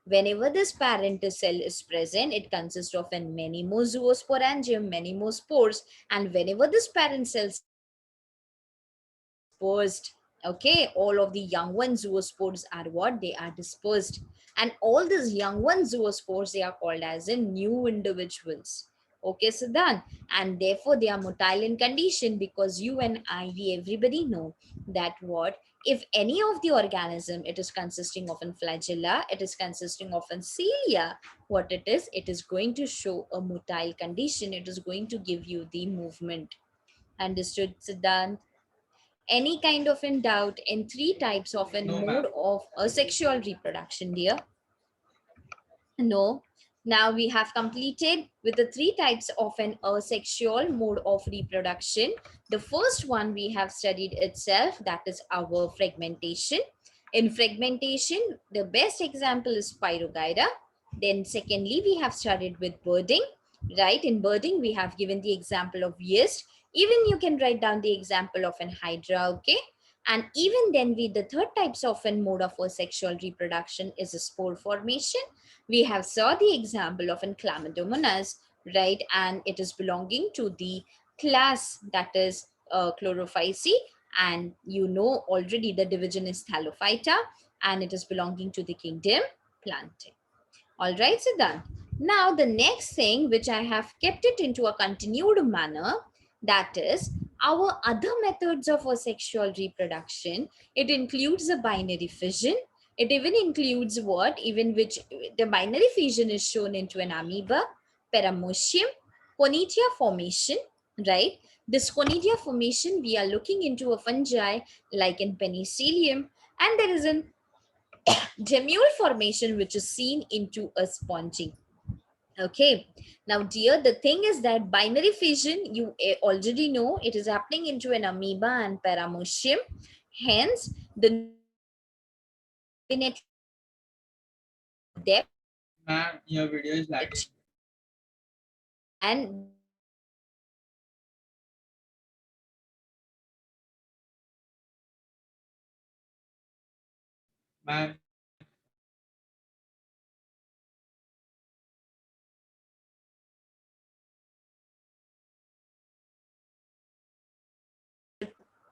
Whenever this parent cell is present, it consists of an many more zoosporangium, many more spores, and whenever this parent cells are present, they are dispersed. Okay, all of the young one zoospores are what? They are dispersed. And all these young one zoospores, they are called as in new individuals. Okay, so done. And therefore, they are motile in condition because you and I, we everybody know that what? If any of the organism, it is consisting of an flagella, it is consisting of an cilia, what it is going to show a motile condition, it is going to give you the movement. Understood, Siddhant? Any kind of in doubt in three types of a No, mode ma'am. of asexual reproduction, dear? No. Now we have completed with the three types of an asexual mode of reproduction. The first one we have studied itself, that is our fragmentation. In fragmentation, the best example is Pyrogyra. Then secondly, we have studied with birding, right? In birding, we have given the example of yeast. Even you can write down the example of an hydra, okay? And even then, the third types of an mode of asexual reproduction is a spore formation. We have saw the example of an chlamydomonas, right? And it is belonging to the class that is chlorophyceae, and you know already the division is Thallophyta, and it is belonging to the kingdom Plantae. All right, Siddhant. Now, the next thing which I have kept it into a continued manner, that is our other methods of asexual reproduction. It includes a binary fission. It even includes what? Even which the binary fission is shown into an amoeba, paramecium, ponitia formation, right? This conidia formation, we are looking into a fungi like in penicillium, and there is an gemule formation which is seen into a sponging. Okay, now dear, the thing is that binary fission, you already know it is happening into an amoeba and paramecium. Hence, the definitely the depth Ma'am, your video is lagging. and Ma'am,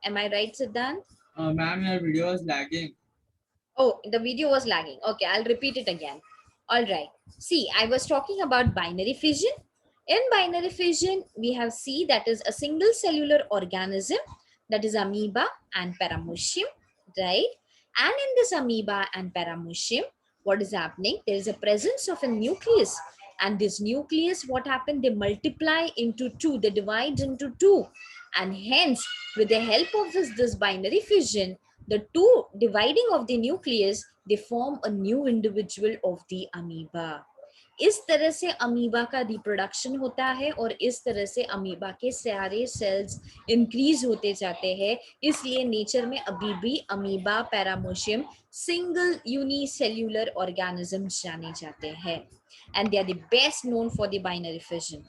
am I right, Siddhant? ma'am, your video is lagging. Oh, the video was lagging. Okay, I'll repeat it again. All right. See, I was talking about binary fission. In binary fission, we have C, that is a single cellular organism, that is amoeba and paramecium, right? And in this amoeba and paramecium, what is happening? There is a presence of a nucleus. And this nucleus, what happened? They multiply into two, they divide into two. And hence, with the help of this binary fission, the two dividing of the nucleus, they form a new individual of the amoeba. इस तरह से amoeba का reproduction होता है और इस तरह से अमीबा के सारे सेल्स इंक्रीज होते जाते हैं. इसलिए नेचर में अभी भी अमीबा पैरामोशियम सिंगल यूनिसेल्युलर ऑर्गेनिजम्स जाने जाते हैं, and they are the best known for the binary fission,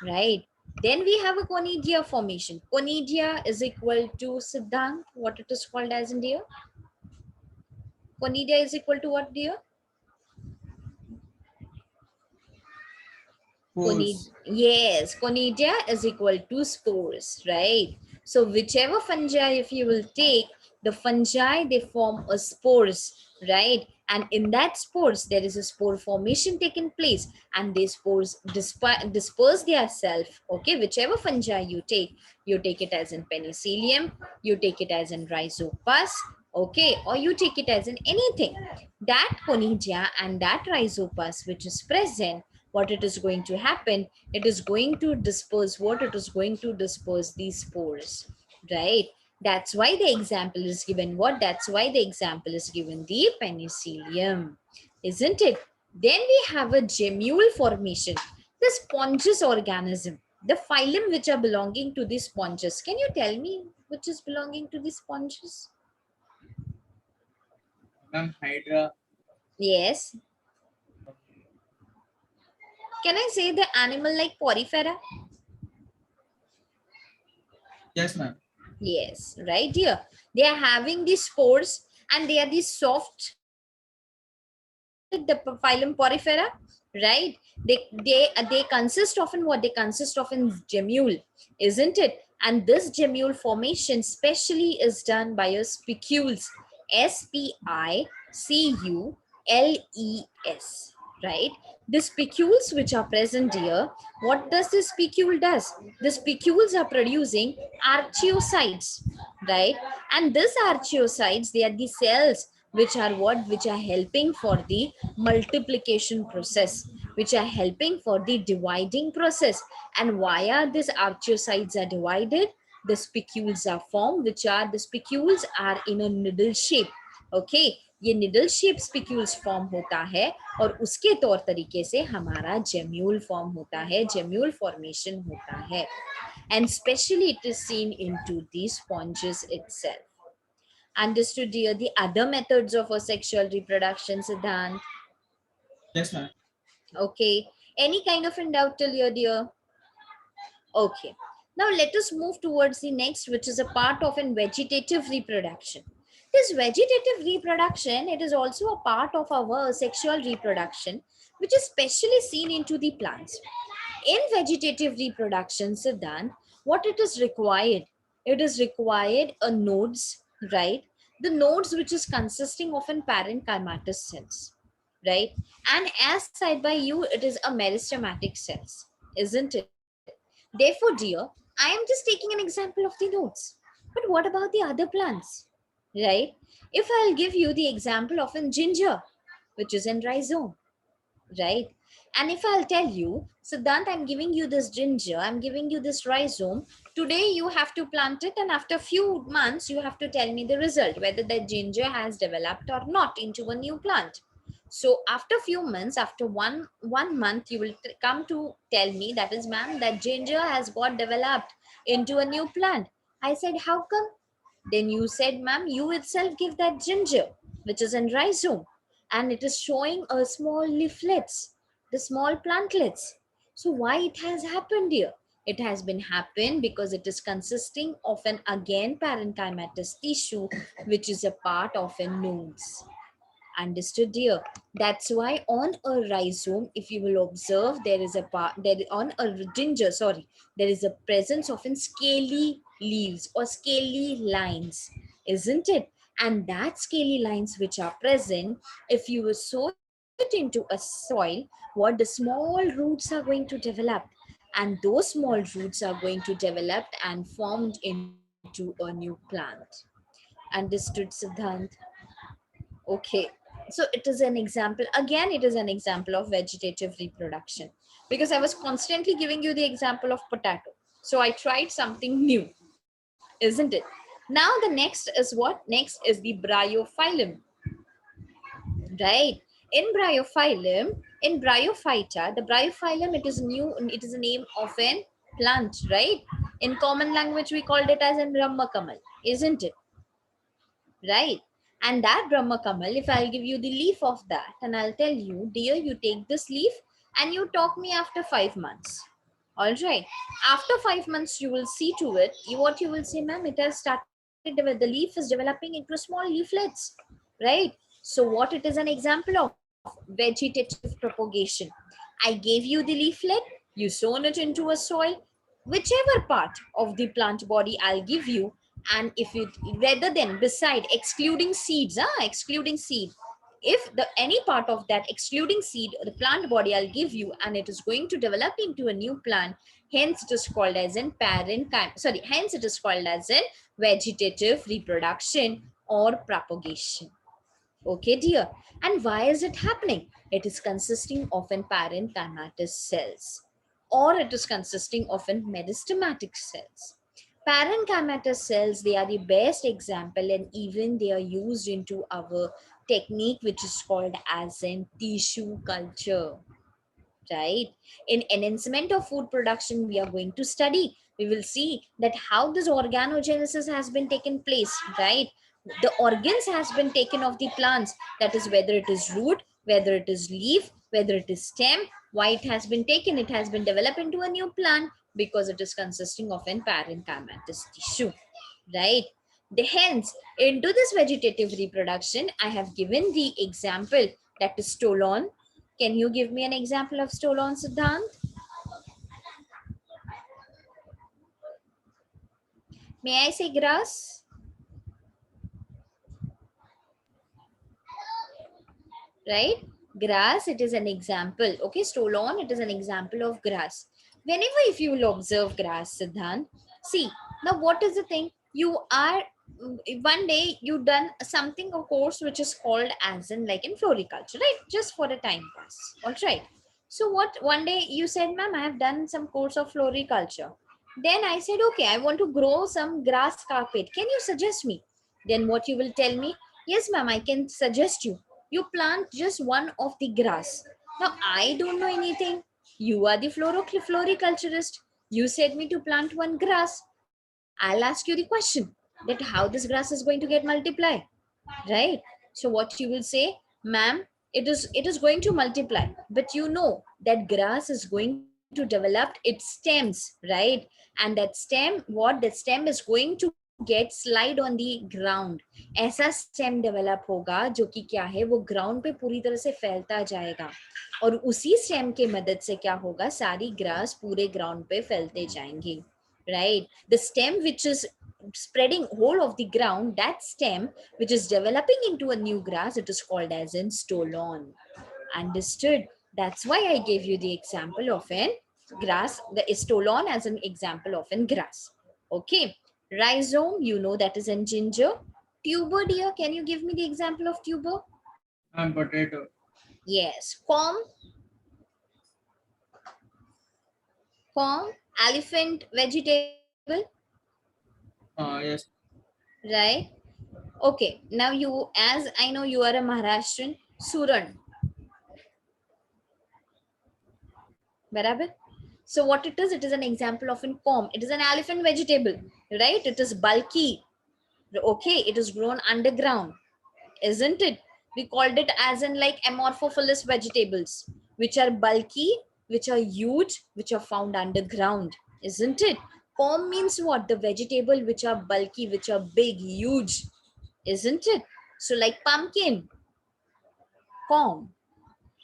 right? Then we have a conidia formation. Conidia is equal to, Siddhant, what it is called as in dear? Conidia is equal to what, dear? Pores. Yes, conidia is equal to spores, right? So whichever fungi, if you will take, the fungi, they form a spores, right? And in that spores, there is a spore formation taking place, and these spores disperse their self. Okay, whichever fungi you take it as in penicillium, you take it as in rhizopus, okay, or you take it as in anything. That conidia and that rhizopus which is present, what it is going to happen, it is going to disperse what it is going to disperse these spores, right? That's why the example is given what? That's why the example is given the penicillium, isn't it? Then we have a gemule formation, the sponges organism, the phylum which are belonging to the sponges. Can you tell me which is belonging to the sponges? Ma'am, Hydra. Yes. Can I say the animal like porifera? Yes, ma'am. Yes, right here. They are having these spores and they are these soft, the phylum porifera, right? They consist of in what? They consist of in gemule, isn't it? And this gemule formation specially is done by a spicules, spicules, right? The spicules which are present here, what does this spicule does? The spicules are producing archaeocytes, right? And this archaeocytes, they are the cells which are what? Which are helping for the multiplication process, which are helping for the dividing process. And why are these archaeocytes are divided? The spicules are formed, which are, the spicules are in a needle shape. Okay, ये needle shape spicules form होता है और उसके तौर तरीके से हमारा gemmule form होता है, जेम्यूल फॉर्मेशन होता है, and especially it is seen into the sponges itself. Understood, dear? The other methods of a sexual reproduction, Siddhant? Yes, ma'am. Okay. Any kind of in doubt till here, dear? Okay. Now let us move towards the next, which is a part of an vegetative reproduction. This vegetative reproduction, it is also a part of our sexual reproduction, which is specially seen into the plants. In vegetative reproduction, Siddhant, what it is required? It is required a nodes, right? The nodes which is consisting of an parent chimatous cells, right? And as said by you, it is a meristematic cells, isn't it? Therefore, dear, I am just taking an example of the nodes. But what about the other plants, right? If I'll give you the example of a ginger, which is in rhizome, right? And if I'll tell you, Siddhant, I'm giving you this ginger, I'm giving you this rhizome, today you have to plant it, and after few months you have to tell me the result, whether that ginger has developed or not into a new plant. So after few months, after one month, you will come to tell me that is, ma'am, that ginger has got developed into a new plant. I said, how come? Then you said, ma'am, you itself give that ginger, which is in rhizome, and it is showing a small leaflets, the small plantlets. So why it has happened here? It has been happened because it is consisting of an again parenchymatous tissue, which is a part of a nodes. Understood, dear? That's why on a rhizome, if you will observe, there is a part there on a ginger, sorry, there is a presence of in scaly leaves or scaly lines, isn't it? And that scaly lines which are present, if you will sow it into a soil, what the small roots are going to develop, and those small roots are going to develop and formed into a new plant. Understood, Siddhant? Okay, so it is an example. Again, it is an example of vegetative reproduction, because I was constantly giving you the example of potato. So I tried something new, isn't it? Now the next is what? Next is the bryophyllum, right? In bryophyta, the bryophyllum, it is new, it is a name of an plant, right? In common language, we called it as an Brahmakamal, isn't it? Right? And that Brahma Kamal, if I'll give you the leaf of that and I'll tell you, dear, you take this leaf and you talk me after 5 months. All right. After 5 months, you will see to it. What you will say, ma'am, it has started, the leaf is developing into small leaflets, right? So what it is an example of? Vegetative propagation. I gave you the leaflet, you sown it into a soil, whichever part of the plant body I'll give you, and if it, rather than beside excluding seeds, excluding seed, if the any part of that excluding seed, the plant body I'll give you, and it is going to develop into a new plant, hence it is called as in hence it is called as in vegetative reproduction or propagation. Okay, dear. And why is it happening? It is consisting of an parenchymatous cells, or it is consisting of an meristematic cells. Parenchymatous cells, they are the best example, and even they are used into our technique, which is called as in tissue culture, right? In enhancement of food production, we are going to study. We will see that how this organogenesis has been taken place, right? The organs has been taken of the plants. That is whether it is root, whether it is leaf, whether it is stem. Why it has been taken? It has been developed into a new plant because it is consisting of an parenchymatous tissue, right? The hence into this vegetative reproduction, I have given the example, that is stolon. Can you give me an example of stolon, Siddhant? May I say grass? Right? Grass, it is an example. Okay, stolon, it is an example of grass. Whenever if you will observe grass, Siddhant, see, now what is the thing? You are, one day you done something, a course which is called as in like in floriculture, right? Just for a time pass. All right. So what, one day you said, ma'am, I have done some course of floriculture. Then I said, okay, I want to grow some grass carpet. Can you suggest me? Then what you will tell me? Yes, ma'am, I can suggest you. You plant just one of the grass. Now, I don't know anything. You are the floriculturist. You said me to plant one grass. I'll ask you the question that how this grass is going to get multiply, right? So what you will say, ma'am, it is going to multiply, but you know that grass is going to develop its stems, right? And that stem, what that stem is going to get slide on the ground, ऐसा stem develop होगा जो कि क्या है, वो ground पे पूरी तरह से फैलता जाएगा, और उसी स्टेम के मदद से क्या होगा, सारी ग्रास पूरे ग्राउंड पे फैलते जाएंगी, right? The stem which is spreading whole of the ground, that stem which is developing into a new grass, it is called as in stolon. Understood? That's why I gave you the example of an grass, the stolon as an example of an grass. Okay. Rhizome, you know that is in ginger. Tuber, dear, can you give me the example of tuber? Potato. Yes. Corm. Corn, elephant, vegetable, Yes. right? Okay, now you, as I know you are a Maharashtrian, Suran, barabar? So what it is an example of an corn. It is an elephant vegetable, right? It is bulky. Okay, it is grown underground, isn't it? We called it as in like amorphophilous vegetables, which are bulky, which are huge, which are found underground, isn't it? Corn means what? The vegetable which are bulky, which are big, huge, isn't it? So like pumpkin, corn,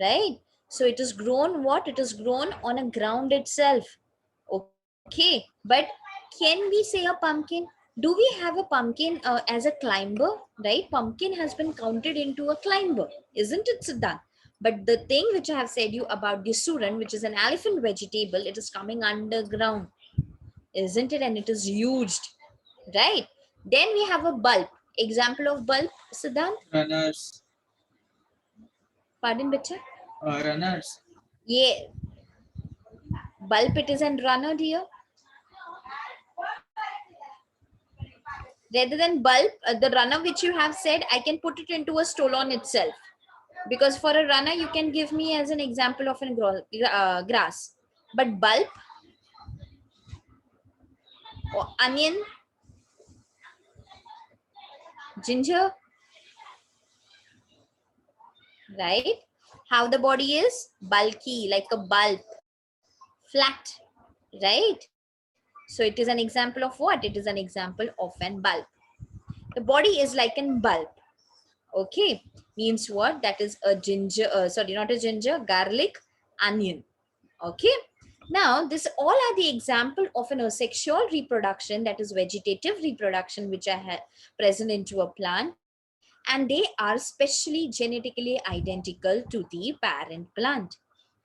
right? So it is grown what? It is grown on a ground itself. Okay, but can we say a pumpkin? Do we have a pumpkin as a climber? Right? Pumpkin has been counted into a climber, isn't it, Siddhant? But the thing which I have said you about the suran, which is an elephant vegetable, it is coming underground, isn't it? And it is used, right? Then we have a bulb. Example of bulb, Siddhant? Runners. Pardon, Bicha? Runners. Yeah, bulb it is and runner, dear. Rather than bulb, the runner which you have said, I can put it into a stolon itself. Because for a runner, you can give me as an example of a grass. But bulb or onion, ginger, right? How the body is bulky, like a bulb, flat, right? So it is an example of what? It is an example of an bulb. The body is like an bulb. Okay, means what? That is a ginger, sorry, not a ginger, garlic, onion. Okay, now this all are the example of an asexual reproduction, that is vegetative reproduction, which are present into a plant, and they are specially genetically identical to the parent plant.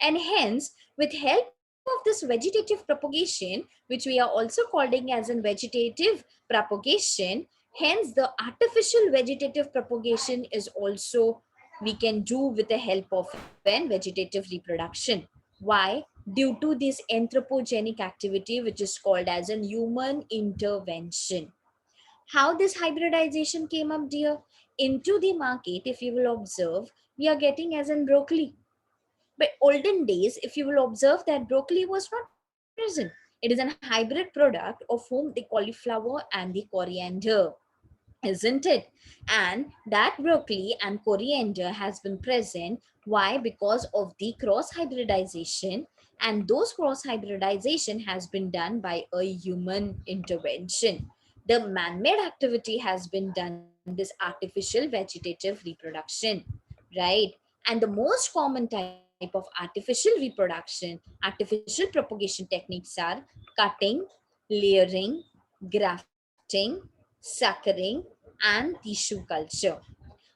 And hence, with help of this vegetative propagation, which we are also calling as an vegetative propagation, hence the artificial vegetative propagation is also we can do with the help of an vegetative reproduction. Why? Due to this anthropogenic activity, which is called as a human intervention. How this hybridization came up, dear? Into the market, if you will observe, we are getting as in broccoli. But olden days, if you will observe, that broccoli was not present. It is a hybrid product of whom the cauliflower and the coriander, isn't it? And that broccoli and coriander has been present. Why? Because of the cross hybridization, and those cross hybridization has been done by a human intervention. The man-made activity has been done, this artificial vegetative reproduction, right? And the most common type of artificial reproduction, artificial propagation techniques are cutting, layering, grafting, suckering, and tissue culture.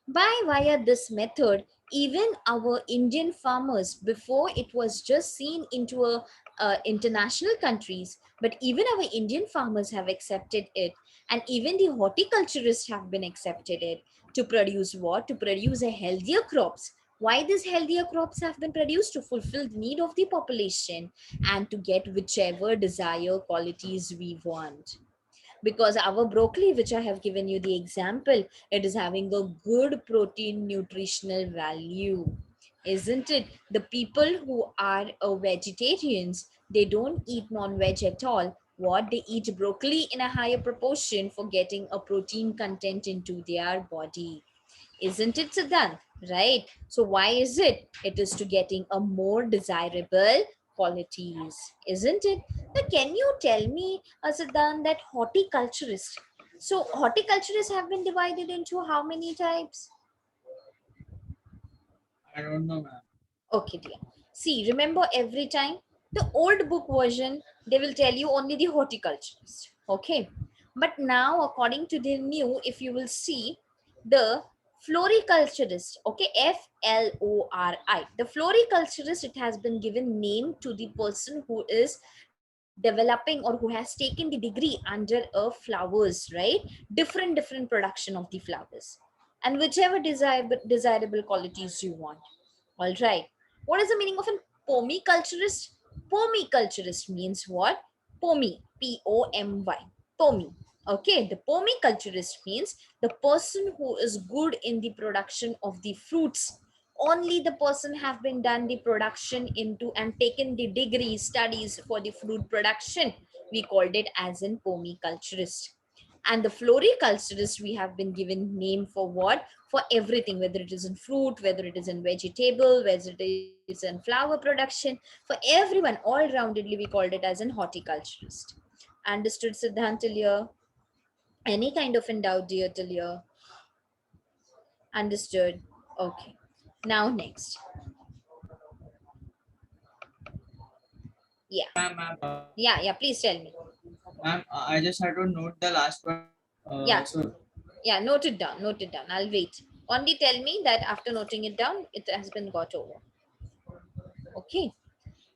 By via this method, even our Indian farmers, before it was just seen into a international countries, but even our Indian farmers have accepted it, and even the horticulturists have been accepted it to produce what? To produce a healthier crops. Why these healthier crops have been produced? To fulfill the need of the population and to get whichever desired qualities we want. Because our broccoli, which I have given you the example, it is having a good protein nutritional value, isn't it? The people who are vegetarians, they don't eat non-veg at all. What? They eat broccoli in a higher proportion for getting a protein content into their body, isn't it, Siddhant? Right? So why is it? It is to getting a more desirable qualities, isn't it? Now, can you tell me, Siddhant, that horticulturists? So horticulturists have been divided into how many types? I don't know, ma'am. Okay, dear. See, remember every time the old book version, they will tell you only the horticulturist. Okay. But now, according to the new, if you will see the floriculturist, okay, FLORI, the floriculturist, it has been given name to the person who is developing or who has taken the degree under a flowers, right? Different production of the flowers and whichever desirable qualities you want. All right. What is the meaning of an pomiculturist? Pomiculturist means what? Pomi, Pomy, Pomi. Okay, the pomiculturist means the person who is good in the production of the fruits. Only the person have been done the production into and taken the degree studies for the fruit production. We called it as in pomiculturist. And the floriculturist, we have been given name for what? For everything, whether it is in fruit, whether it is in vegetable, whether it is in flower production. For everyone, all roundedly, we called it as an horticulturist. Understood, Siddhant, till here? Any kind of in doubt, dear, till here? Understood. Okay. Now next. Yeah. Ma'am, Yeah. Please tell me. ma'am, I just had to note the last one. Yeah. So Yeah. Note it down. Note it down. I'll wait. Only tell me that after noting it down, it has been got over. Okay.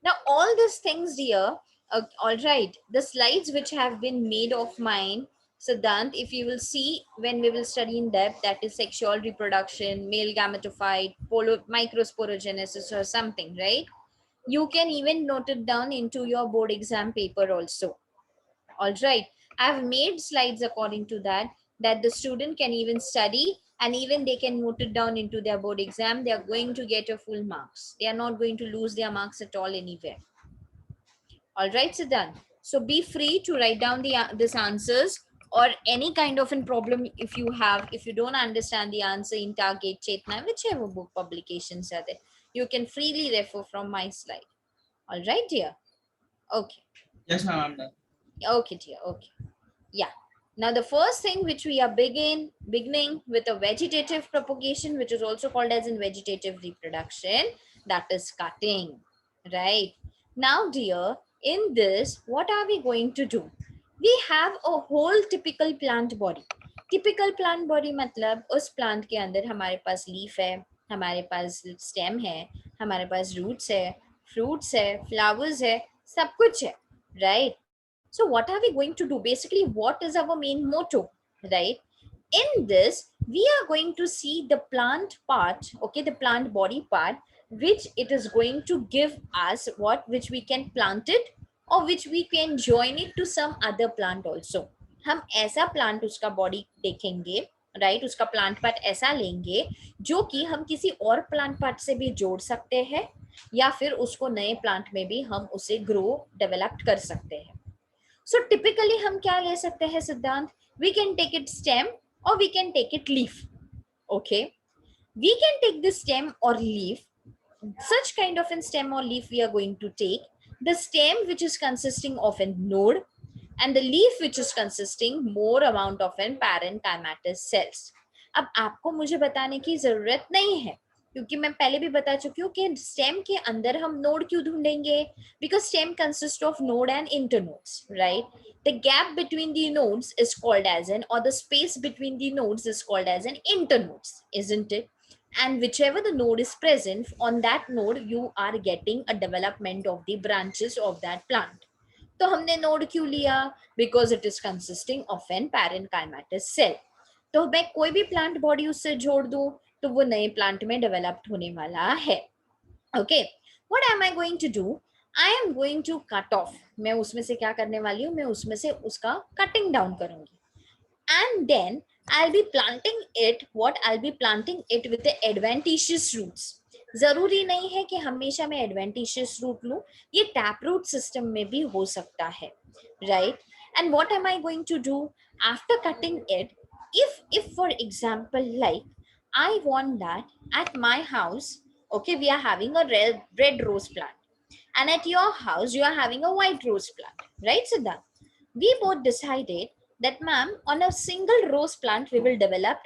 Now, all these things here, all right, the slides which have been made of mine, Siddhant, if you will see when we will study in depth, that is sexual reproduction, male gametophyte, microsporogenesis or something, right? You can even note it down into your board exam paper also. All right. I've made slides according to that the student can even study and even they can note it down into their board exam. They are going to get a full marks. They are not going to lose their marks at all anywhere. All right, Siddhant. So be free to write down this answers or any kind of a problem if you have. If you don't understand the answer in Target, Chetna, whichever book publications are there, you can freely refer from my slide. All right, dear. Okay. yes, ma'am, I'm done. Okay, dear. Okay. Yeah. Now the first thing which we are beginning with a vegetative propagation, which is also called as in vegetative reproduction, that is cutting, right? Now, dear, in this, what are we going to do? We have a whole typical plant body. Typical plant body मतलब उस plant के अंदर हमारे पास leaf है, हमारे पास stem है, हमारे पास roots है, fruits है, flowers है, सब कुछ है, right? So what are we going to do? Basically, what is our main motto, right? In this, we are going to see the plant part, okay, the plant body part, which it is going to give us what, which we can plant it or which we can join it to some other plant also. हम ऐसा plant उसका body देखेंगे, right उसका plant part ऐसा लेंगे जो कि हम किसी और प्लांट पार्ट से भी जोड़ सकते हैं या फिर उसको नए प्लांट में भी हम उसे ग्रो डेवलप कर सकते हैं. So typically हम क्या ले सकते हैं सिद्धांत? We can take it stem or we can take it leaf. Okay, we can take the stem or leaf. Such kind of a stem or leaf we are going to take. The stem which is consisting of a node and the leaf which is consisting more amount of an parenchymatous cells. अब आपको मुझे बताने की जरूरत नहीं है क्योंकि मैं पहले भी बता चुकी हूँ कि स्टेम के अंदर हम नोड क्यों ढूंढेंगे because stem consist of node and internodes right the gap between the nodes is called as an और the space between the nodes is called as an internodes isn't it? And whichever the node is present, on that node you are getting a development of the branches of that plant. तो हमने node क्यों लिया because it is consisting of an parenchymatous cell. तो मैं कोई भी plant body उससे जोड़ दूं तो वो नए प्लांट में डेवलप्ड होने वाला है. Okay, what am I going to do? I am going to cut off. मैं उसमें से क्या करने वाली हूँ? मैं उसमें से उसका कटिंग डाउन करूंगी and then I'll be planting it. What I'll be planting it with the adventitious roots. जरूरी नहीं है कि हमेशा मैं adventitious root लूं, ये tap root system में भी हो सकता है, right? And what am I going to do after cutting it? If for example, like I want that at my house, okay, we are having a red rose plant, and at your house you are having a white rose plant, right, Siddharth? We both decided that ma'am, on a single rose plant we will develop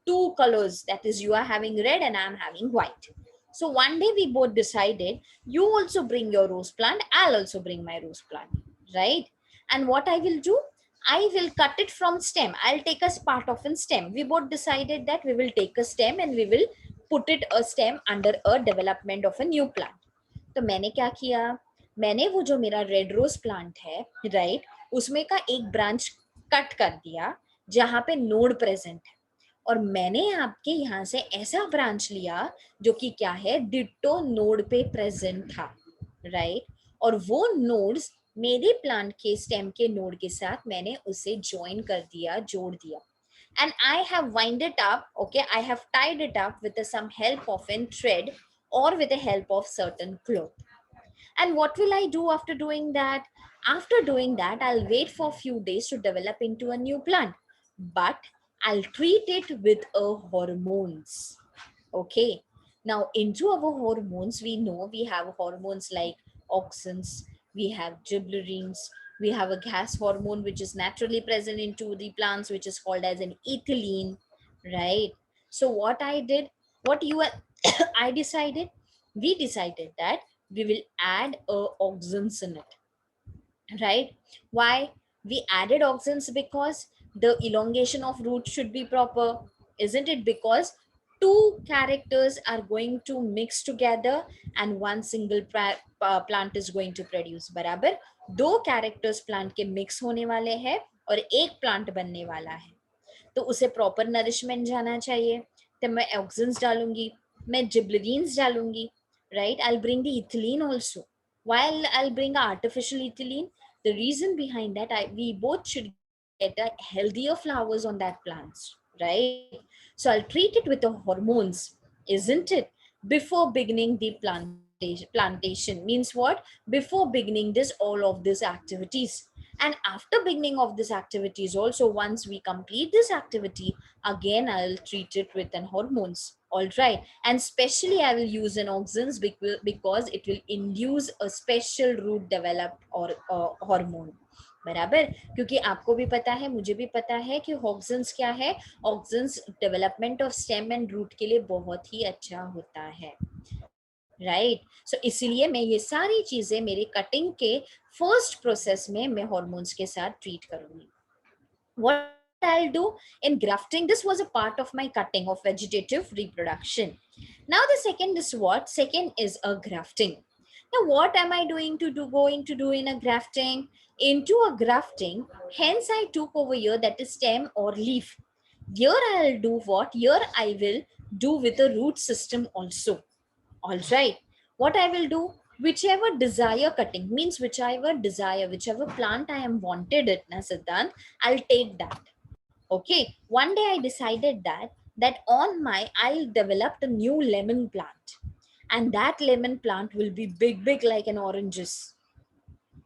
two colors, that is you are having red and I am having white. So one day we both decided you also bring your rose plant, I'll also bring my rose plant, right? And what I will do, I will cut it from stem. I'll take a part of a stem. We both decided that we will take a stem and we will put it a stem under a development of a new plant. तो मैंने क्या किया, मैंने वो जो मेरा red rose plant है right, उसमें का एक ब्रांच कट कर दिया जहां पे नोड प्रेजेंट है और मैंने आपके यहाँ से ऐसा ब्रांच लिया जो कि क्या है, डिट्टो नोड पे प्रेजेंट था, राइट? और वो नोड्स मेरे प्लांट के स्टेम के नोड के साथ मैंने उसे ज्वाइन कर दिया, जोड़ दिया. And I have wind it up, okay, I have tied it up with some help of a thread or with the help of certain cloth. And what will I do after doing that? After doing that, I'll wait for a few days to develop into a new plant. But I'll treat it with a hormones. Okay. Now, into our hormones, we know we have hormones like auxins, we have gibberellins, we have a gas hormone which is naturally present into the plants, which is called as an ethylene, right? So, what I did, what you I decided, we decided that we will add auxins in it, right? Why we added auxins? Because the elongation of root should be proper, isn't it? Because two characters are going to mix together and one single plant is going to produce. बराबर दो characters plant के mix होने वाले हैं और एक plant बनने वाला है, तो उसे प्रॉपर नरिशमेंट जाना चाहिए. तो मैं ऑक्सिन्स डालूंगी, मैं जिबलरीन्स डालूंगी, right. I bring the ethylene also. while I'll bring artificial ethylene, the reason behind that, we both should get a healthier flowers on that plants, right? So I'll treat it with the hormones, isn't it? Before beginning the plantation means what? Before beginning this all of these activities. And after beginning of this activities also, once we complete this activity, again I'll treat it with an hormones. All right. And especially I will use an auxins because it will induce a special root developed or hormone. बराबर, क्योंकि आपको भी पता है, मुझे भी पता है कि ऑक्सिन्स क्या है. Auxins development of stem and root के लिए बहुत ही अच्छा होता है, राइट. सो इसीलिए मैं ये सारी चीजें मेरे कटिंग के फर्स्ट प्रोसेस में मैं हॉर्मोन्स के साथ ट्रीट करूंगी. What I'll do in grafting, this was a part of my cutting of vegetative reproduction. Now the second is what? Second is a grafting. Now what am I going to do in a grafting? Into a grafting, hence I took over here that is stem or leaf. Here I'll do what? Here I will do with the root system also. All right. What I will do? Whichever desire cutting means whichever desire, whichever plant I am wanted it, na Siddhant, I'll take that. Okay. One day I decided that on my I'll develop a new lemon plant, and that lemon plant will be big like an oranges.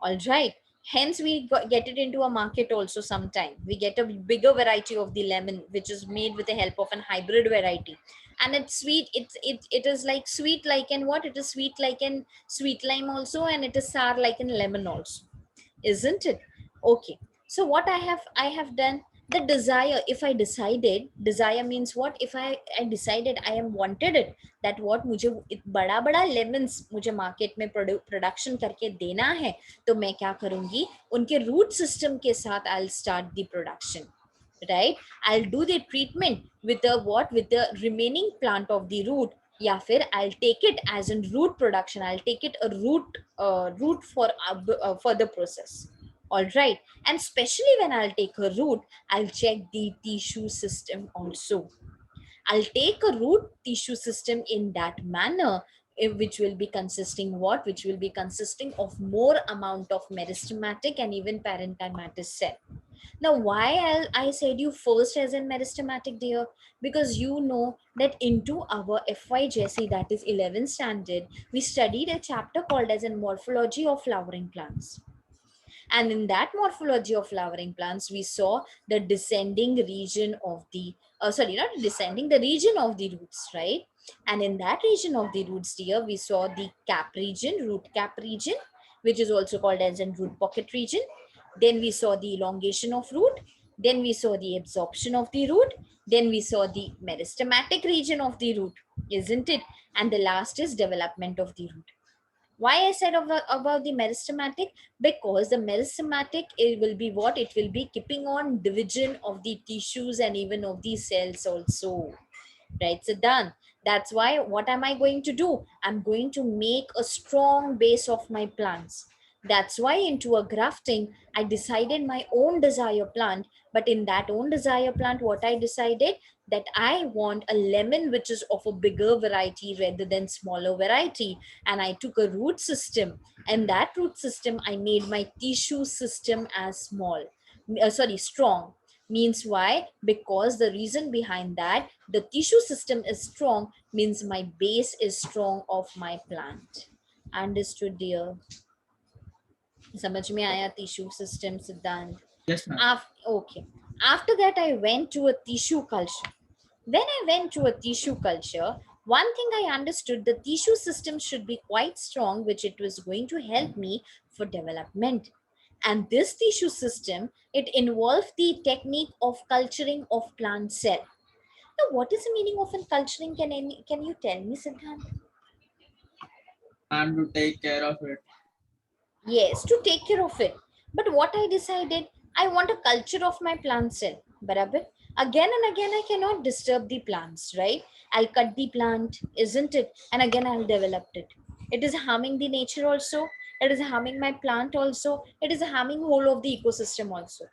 All right. Hence we get it into a market also. Sometime we get a bigger variety of the lemon which is made with the help of an hybrid variety, and it's sweet. It is like sweet like in what? It is sweet like in sweet lime also, and it is sour like in lemon also, isn't it? Okay. So what I have done, the desire, if I decided, desire means what? If I decided I am wanted it, that what मुझे बड़ा बड़ा lemons मुझे market में production करके देना है, तो मैं क्या करूंगी? उनके root system के साथ I'll start the production, right? I'll do the treatment with the what? With the remaining plant of the root, या फिर I'll take it as in root production. I'll take it a root for further process. All right. And especially when I'll take a root, I'll check the tissue system also. I'll take a root tissue system in that manner, which will be consisting what? Which will be consisting of more amount of meristematic and even parenchymatous cell. Now, why I said you first as in meristematic, dear? Because you know that into our FYJC, that is 11th standard, we studied a chapter called as in morphology of flowering plants. And in that morphology of flowering plants, we saw the descending region of the, sorry, not descending, the region of the roots, right? And in that region of the roots, dear, we saw the cap region, root cap region, which is also called as a root pocket region. Then we saw the elongation of root. Then we saw the absorption of the root. Then we saw the meristematic region of the root, isn't it? And the last is development of the root. Why I said about the meristematic? Because the meristematic, it will be what? It will be keeping on division of the tissues and even of the cells also. Right, so done. That's why what am I going to do? I'm going to make a strong base of my plants. That's why into a grafting, I decided my own desire plant. But in that own desire plant, what I decided, that I want a lemon which is of a bigger variety rather than smaller variety. And I took a root system, and that root system, I made my tissue system as small, strong. Means why? Because the reason behind that, the tissue system is strong, means my base is strong of my plant. Understood, dear? समझ में आया tissue system सिद्धांत? Yes, ma'am. Okay. After that, I went to a tissue culture. When I went to a tissue culture, one thing I understood, the tissue system should be quite strong, which it was going to help me for development. And this tissue system, it involved the technique of culturing of plant cell. Now, what is the meaning of culturing? Can you tell me, Siddhant? And to take care of it. Yes, to take care of it. But what I decided, I want a culture of my plant cell. Barabar? Again and again, I cannot disturb the plants, right? I'll cut the plant, isn't it? And again, I'll develop it. It is harming the nature also. It is harming my plant also. It is harming whole of the ecosystem also.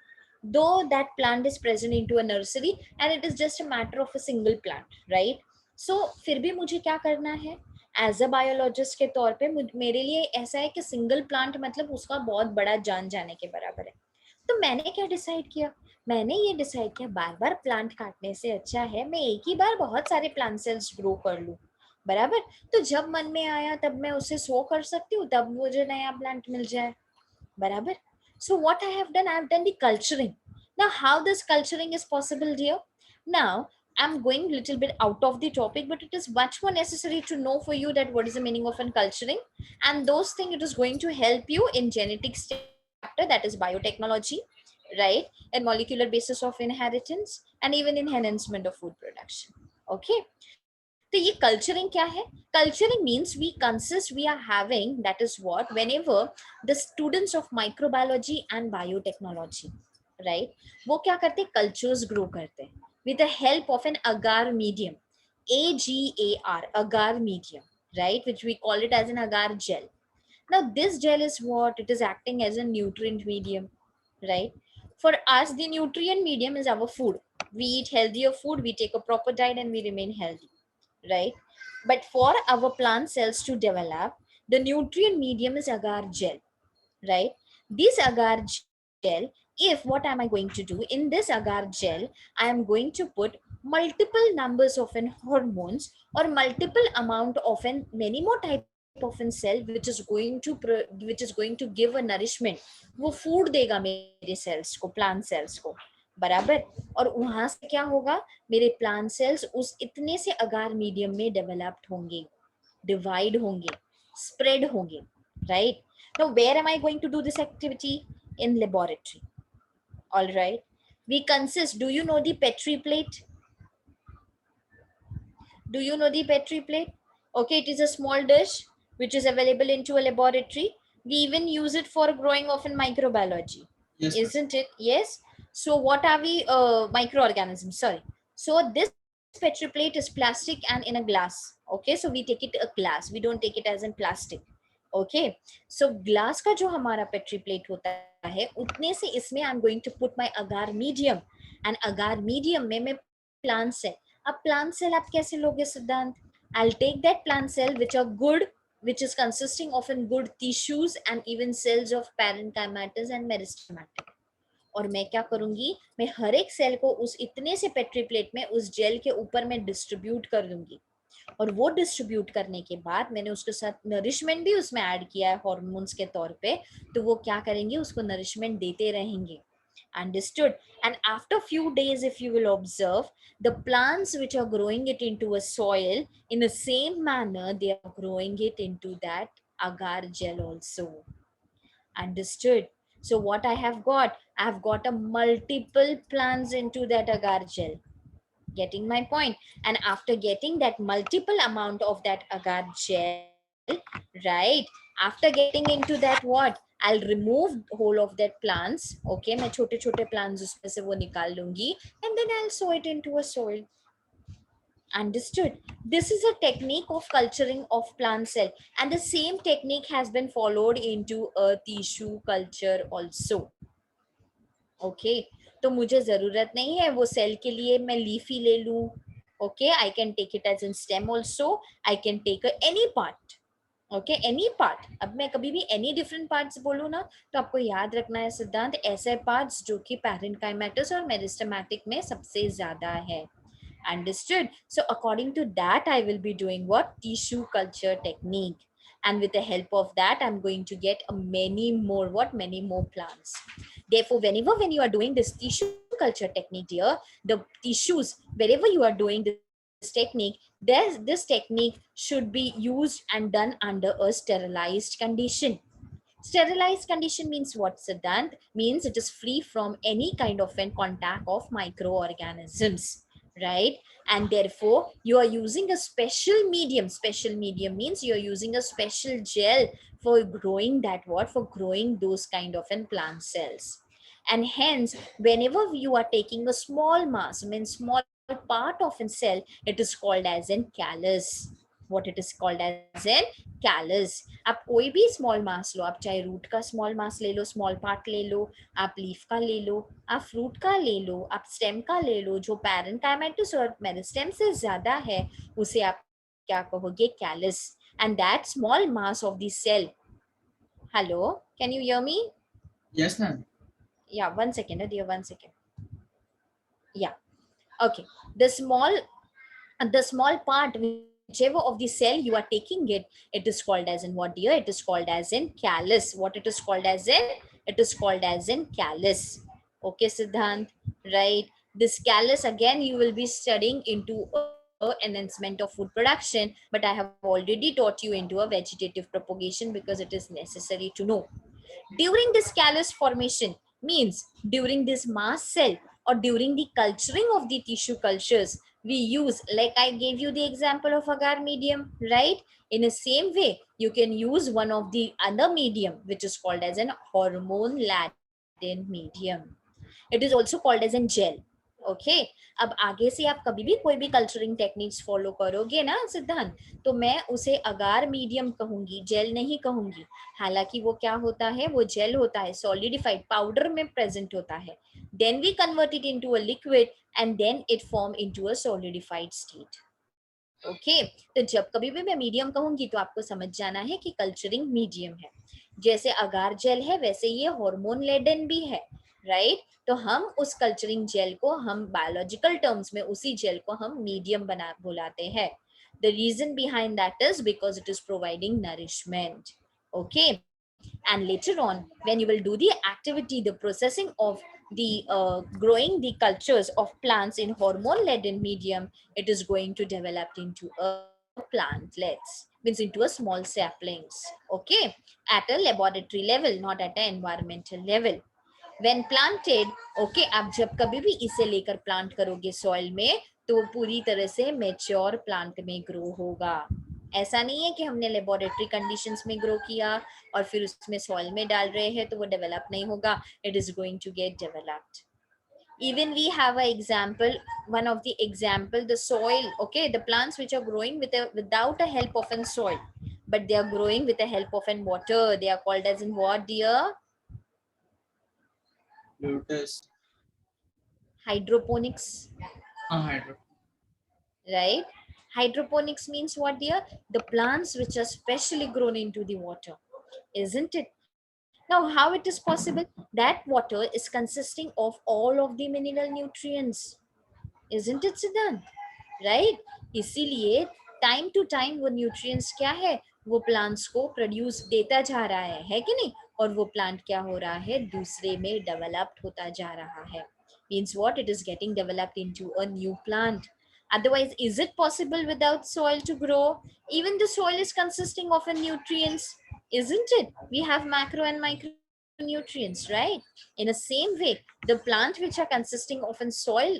Though that plant is present into a nursery and it is just a matter of a single plant, right? So फिर भी मुझे क्या करना है? As a biologist के तौर पे मेरे लिए ऐसा है कि सिंगल प्लांट मतलब उसका बहुत बड़ा जान जाने के बराबर है. तो मैंने क्या डिसाइड किया? मैंने ये डिसाइड किया, बार बार प्लांट काटने से अच्छा है मैं एक ही बार बहुत सारे प्लांट सेल्स ग्रो कर लूं. बराबर. तो जब मन में आया तब मैं उसे सो कर सकती हूँ, तब मुझे नया प्लांट मिल जाए. बराबर. So what I have done, I have done the culturing. Now how this culturing is possible, dear? Now I'm going a little bit out of the topic, but it is much more necessary to know for you that what is the meaning of culturing, and those things it is going to help you in genetics chapter, that is biotechnology, right, and molecular basis of inheritance, and even enhancement of food production. Okay. तो ये culturing क्या है? Culturing means we consist, we are having, that is what, whenever the students of microbiology and biotechnology, right, वो क्या करते हैं? Cultures grow करते हैं with the help of an agar medium, AGAR, agar medium, right, which we call it as an agar gel. Now this gel is what? It is acting as a nutrient medium, right? For us, the nutrient medium is our food. We eat healthier food, we take a proper diet, and we remain healthy, right? But for our plant cells to develop, the nutrient medium is agar gel, right? This agar gel, if what am I going to do? In this agar gel, I am going to put multiple numbers of an hormones or multiple amount of an many more type of an cell which is going to give a nourishment. वो food देगा मेरे sales को, plant cells को. बराबर. और वहां से क्या होगा? मेरे प्लांट सेल्स उस इतने से अगार मीडियम में डेवलप्ड होंगे, डिवाइड होंगे, spread होंगे, right? Now where am I going to do this activity? In laboratory. All right. We consist, do you know the Petri plate? Do you know the Petri plate? Okay, it is a small dish which is available into a laboratory. We even use it for growing of in microbiology, Yes, ma'am. isn't it? Yes. So what are we? Microorganisms. Sorry. So this Petri plate is plastic and in a glass. Okay, so we take it a glass. We don't take it as in plastic. Okay. So glass का जो हमारा Petri plate होता है, उतने से इसमें I'm going to put my agar medium, and agar medium में मैं plant cell. अब plant cell आप कैसे लोगे सिद्धांत? I'll take that plant cell which are good, which is consisting of in good tissues and even cells of parenchymatous and meristematic. और मैं क्या करूंगी? मैं हर एक सेल को उस इतने से पेट्री प्लेट में उस जेल के ऊपर मैं डिस्ट्रीब्यूट कर दूंगी. और वो डिस्ट्रीब्यूट करने के बाद मैंने उसके साथ नरिशमेंट भी उसमें ऐड किया है हॉर्मोन्स के तौर पे, तो वो क्या करेंगे? उसको नरिशमेंट देते रहेंगे. Understood? And after few days, if you will observe, the plants which are growing it into a soil, in the same manner they are growing it into that agar gel also. Understood? So what I have got? I have got a multiple plants into that agar gel. Getting my point? And after getting that multiple amount of that agar gel, right, after getting into that, what, I'll remove whole of that plants. Okay, मैं छोटे छोटे plants उसमें से वो निकाल लूंगी, and then I'll sow it into a soil. Understood. This is a technique of culturing of plant cell, and the same technique has been followed into a tissue culture also. Okay, तो मुझे जरूरत नहीं है वो cell के लिए मैं leafy ले लूं. Okay, I can take it as in stem also. I can take any part. Okay, any part. अब मैं कभी भी एनी डिफरेंट पार्ट्स बोलूँ ना, तो आपको याद रखना है सिद्धांत, ऐसे पार्ट्स जो कि पैरेन्काइमेटस और मेरिस्टेमेटिक में सबसे ज्यादा है. Understood? So according to that, I will be doing what? Tissue culture technique. And with the help of that, I'm going to get many more, what? Many more plants. Therefore, whenever when you are doing this tissue culture technique, dear, the tissues, wherever you are doing this technique, this technique should be used and done under a sterilized condition. Sterilized condition means what, Siddhant? Means it is free from any kind of an contact of microorganisms, right? And therefore, you are using a special medium. Special medium means you are using a special gel for growing that what? For growing those kind of an plant cells. And hence, whenever you are taking a small mass, I mean small part of a cell, it is called as an callus. What it is called as an callus. आप कोई भी small mass लो, आप चाहे root का small mass ले लो, small part ले लो, आप leaf का ले लो, आप फ्रूट का ले लो, आप स्टेम का ले लो, जो पैरेन्काइमेटस और मेरिस्टेम से ज्यादा है, उसे आप क्या कहोगे? Callus. And that small mass of the cell. Hello, can you hear me? Yes, ma'am. Yeah, 1 second, dear, 1 second. Yeah, okay. The small part, whichever of the cell you are taking it, it is called as in what, dear? It is called as in callus. What it is called as in? It is called as in callus. Okay, Siddhant, right? This callus, again, you will be studying into enhancement of food production, but I have already taught you into a vegetative propagation because it is necessary to know. During this callus formation means during this mast cell or during the culturing of the tissue cultures, we use, like I gave you the example of agar medium, right? In the same way, you can use one of the other medium, which is called as an hormone laden medium. It is also called as an gel. Okay, अब आगे से आप कभी भी कोई भी culturing techniques follow करोगे ना सिद्धांत, तो मैं उसे अगार मीडियम कहूंगी, जेल नहीं कहूंगी. हालांकि वो क्या होता है, वो जेल होता है, सॉलिडिफाइड पाउडर में प्रेजेंट होता है. Then we convert it into a liquid and then it form into a solidified state. Okay, तो जब कभी भी मैं मीडियम कहूंगी तो आपको समझ जाना है कि कल्चरिंग मीडियम है. जैसे अगार जेल है, वैसे ये हार्मोन लेडन भी है, राइट? तो हम उस कल्चरिंग जेल को, हम बायोलॉजिकल टर्म्स में उसी जेल को हम मीडियम बना बुलाते हैं. The reason behind that is because it is providing nourishment. Okay, and later on when you will do the activity, the processing of the growing the cultures of plants in hormone laden medium, it is going to develop into a plantlets, means into a small saplings. Okay, at a laboratory level, not at an environmental level. When planted, okay, आप जब कभी भी इसे लेकर plant करोगे soil में, तो वो पूरी तरह से मेच्योर प्लांट में ग्रो होगा. ऐसा नहीं है कि हमने लेबोरेटरी कंडीशंस में ग्रो किया और फिर उसमें सॉइल में डाल रहे हैं तो वो डेवलप नहीं होगा. It is going to get developed. Even we have a example, one of the example, the soil. Okay, the plants which are growing without a help of an soil, but they are growing with the help of an water, they are called as in what, dear? Lotus. Hydroponics. Hydro. Right? Hydroponics means what, dear? The plants which are specially grown into the water, isn't it? Now, how it is possible? That water is consisting of all of the mineral nutrients, isn't it, Siddhant? Right? इसीलिए time to time वो nutrients क्या है, वो plants को produce देता जा रहा है कि नहीं? और वो प्लांट क्या हो रहा है, दूसरे में डेवलप्ड होता जा रहा है. Means what, it is getting developed into a new plant. Otherwise, is it possible without soil to grow? Even the soil is consisting of a nutrients, isn't it? We have macro and micronutrients, right? In the same way, the plant which are consisting of a soil,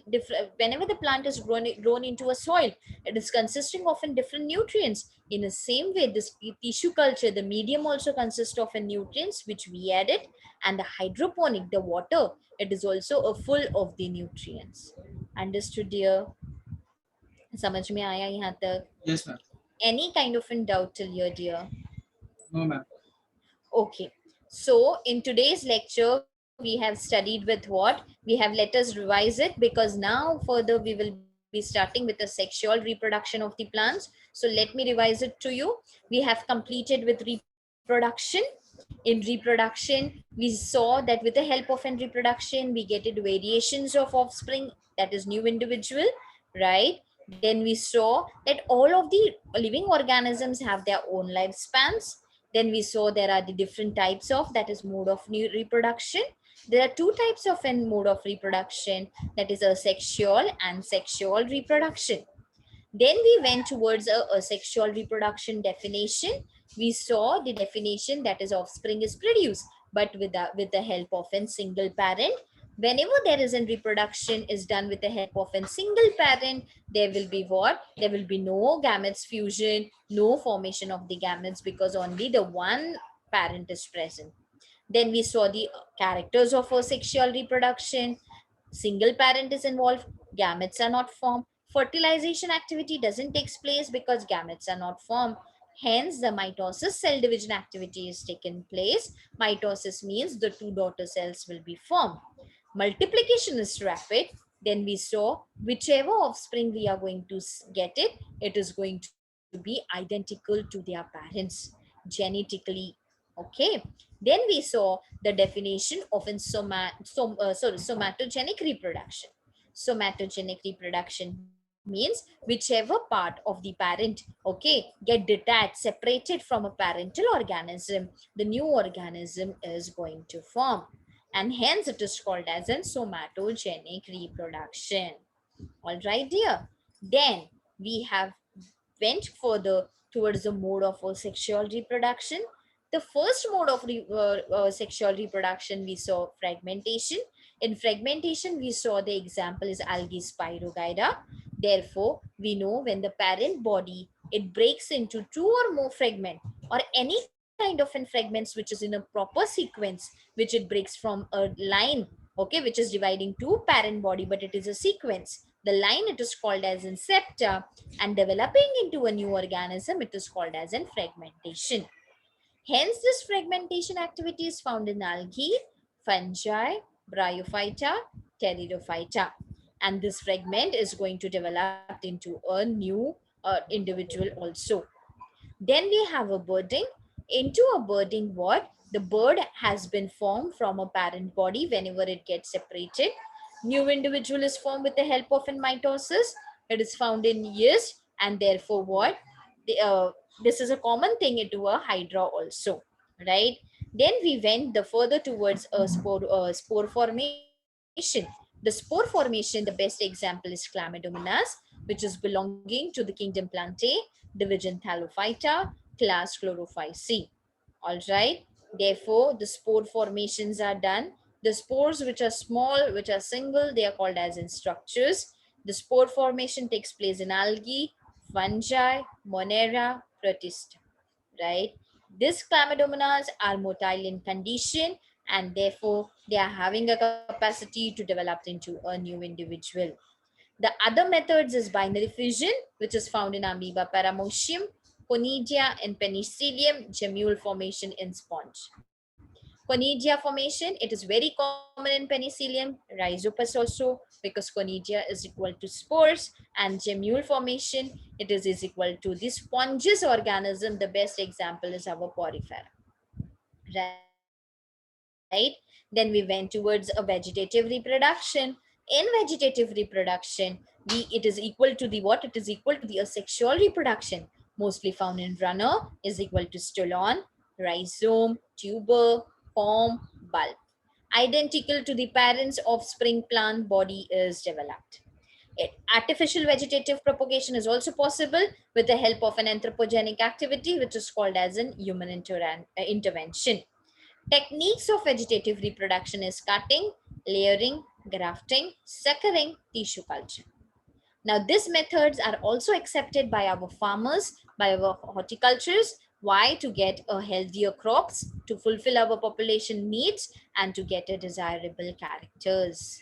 whenever the plant is grown into a soil, it is consisting of in different nutrients. In the same way, this tissue culture, the medium also consists of a nutrients which we added, and the hydroponic, the water, it is also a full of the nutrients. Understood, dear? समझ में आया यहाँ तक? Yes, ma'am. Any kind of in doubt till here, dear? No, ma'am. Okay. So in today's lecture, we have studied with what? We have let us revise it, because now further we will be starting with the sexual reproduction of the plants. So let me revise it to you. We have completed with reproduction. In reproduction, we saw that with the help of in reproduction, we get it variations of offspring, that is new individual, right? Then we saw that all of the living organisms have their own lifespans. Then we saw there are the different types of, that is mode of new reproduction. There are two types of in mode of reproduction, that is asexual and sexual reproduction. Then we went towards a sexual reproduction definition. We saw the definition, that is offspring is produced, but with the help of a single parent. Whenever there is a reproduction is done with the help of a single parent, there will be what? There will be no gametes fusion, no formation of the gametes, because only the one parent is present. Then we saw the characters of asexual reproduction. Single parent is involved, gametes are not formed. Fertilization activity doesn't take place because gametes are not formed. Hence, the mitosis cell division activity is taken place. Mitosis means the two daughter cells will be formed. Multiplication is rapid. Then we saw whichever offspring we are going to get it, it is going to be identical to their parents genetically. Okay. Then we saw the definition of somatogenic reproduction. Somatogenic reproduction means whichever part of the parent, okay, get detached, separated from a parental organism, the new organism is going to form. And hence it is called as a somatogenic reproduction. All right, dear. Then we have went further towards the mode of sexual reproduction. The first mode of sexual reproduction, we saw fragmentation. In fragmentation, we saw the example is algae spirogyra. Therefore, we know when the parent body it breaks into two or more fragment, or any kind of fragments which is in a proper sequence, which it breaks from a line, okay, which is dividing two parent body, but it is a sequence. The line it is called as in septa, and developing into a new organism it is called as in fragmentation. Hence, this fragmentation activity is found in algae, fungi, bryophyta, pteridophyta. And this fragment is going to develop into a new individual also. Then we have a birding. Into a birding, what? The bird has been formed from a parent body whenever it gets separated. New individual is formed with the help of a mitosis. It is found in yeast, and therefore what? This is a common thing into a hydra also, right? Then we went the further towards a spore formation. The spore formation, the best example is Chlamydomonas, which is belonging to the kingdom Plantae, division Thallophyta, class Chlorophyceae. All right. Therefore, the spore formations are done. The spores which are small, which are single, they are called as in structures. The spore formation takes place in algae, fungi, monera, protista. Right. These chlamydomonas are motile in condition, and therefore they are having a capacity to develop into a new individual. The other methods is binary fission, which is found in Amoeba paramecium, Conidia in Penicillium, gemule formation in sponge. Conidia formation, it is very common in Penicillium, Rhizopus also, because Conidia is equal to spores, and gemule formation, it is equal to the sponges organism. The best example is our porifera, right? Then we went towards a vegetative reproduction. In vegetative reproduction, it is equal to the what? It is equal to the asexual reproduction, mostly found in runner, is equal to stolon, rhizome, tuber, form, bulb. Identical to the parent's offspring plant body is developed. Artificial vegetative propagation is also possible with the help of an anthropogenic activity, which is called as an human intervention. Techniques of vegetative reproduction is cutting, layering, grafting, suckering, tissue culture. Now, these methods are also accepted by our farmers, by our horticulturists. Why? To get a healthier crops, to fulfill our population needs, and to get a desirable characters.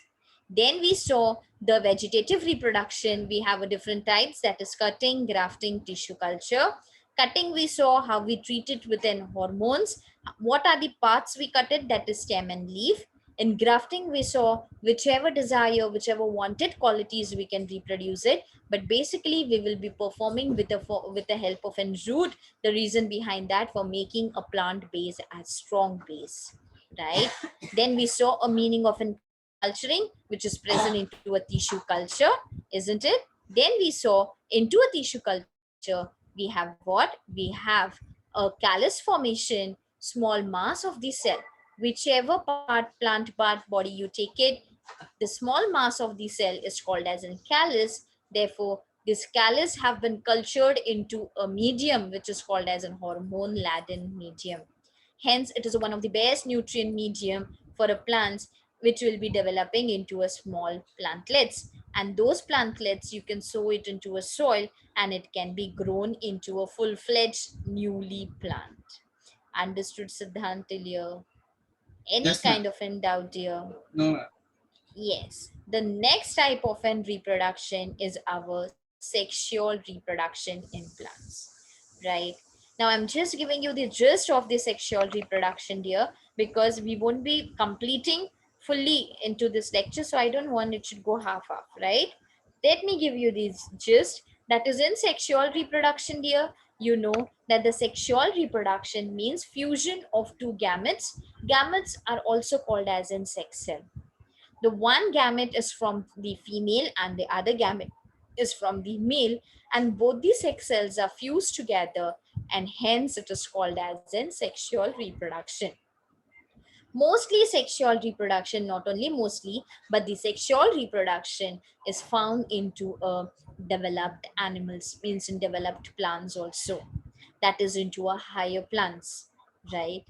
Then we saw the vegetative reproduction. We have a different types, that is cutting, grafting, tissue culture. Cutting, we saw how we treat it within hormones. What are the parts we cut it, that is stem and leaf. In grafting, we saw whichever desire, whichever wanted qualities, we can reproduce it. But basically, we will be performing with the help of a root. The reason behind that, for making a plant base as strong base, right? Then we saw a meaning of an culturing, which is present into a tissue culture, isn't it? Then we saw into a tissue culture, we have what? We have a callus formation, small mass of the cell. Whichever plant part body you take it, the small mass of the cell is called as a callus. Therefore, this callus have been cultured into a medium which is called as a hormone laden medium. Hence, it is one of the best nutrient medium for a plants, which will be developing into a small plantlets. And those plantlets, you can sow it into a soil and it can be grown into a full-fledged newly plant. Understood, Siddhant, till here? Any Yes, ma'am. kind of in doubt here? No, ma'am. Yes. The next type of an reproduction is our sexual reproduction in plants. Right. Now I'm just giving you the gist of the sexual reproduction here, because we won't be completing fully into this lecture. So I don't want it should go half, right? Let me give you this gist, that is in sexual reproduction here. You know that the sexual reproduction means fusion of two gametes. Gametes are also called as in sex cell. The one gamete is from the female and the other gamete is from the male, and both the sex cells are fused together, and hence it is called as in sexual reproduction. Mostly sexual reproduction, not only mostly, but the sexual reproduction is found into developed animals, means in developed plants also, that is into a higher plants, right?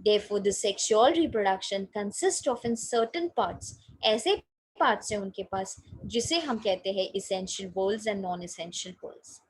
Therefore the sexual reproduction consists of in certain parts, ऐसे parts हैं उनके पास जिसे हम कहते हैं essential worlds and non-essential worlds.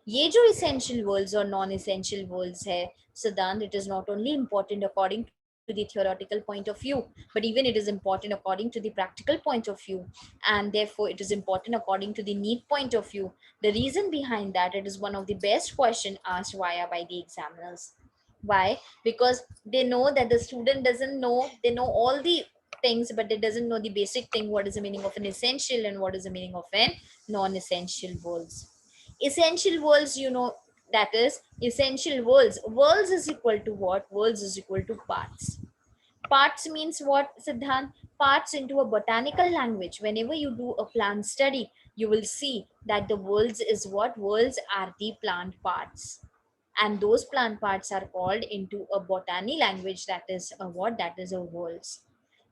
ये जो essential worlds और non-essential worlds है, Siddhant, it is not only important according to the theoretical point of view, but even it is important according to the practical point of view, and therefore it is important according to the NEET point of view. The reason behind that, it is one of the best question asked via by the examiners. Why? Because they know that the student doesn't know, they know all the things, but they doesn't know the basic thing, what is the meaning of an essential and what is the meaning of an non-essential worlds. Essential worlds, you know, that is essential worlds. Worlds is equal to what? Worlds is equal to parts. Parts means what, Siddhant? Parts into a botanical language. Whenever you do a plant study, you will see that the worlds is what? Worlds are the plant parts. And those plant parts are called into a botany language, that is a what? That is a worlds.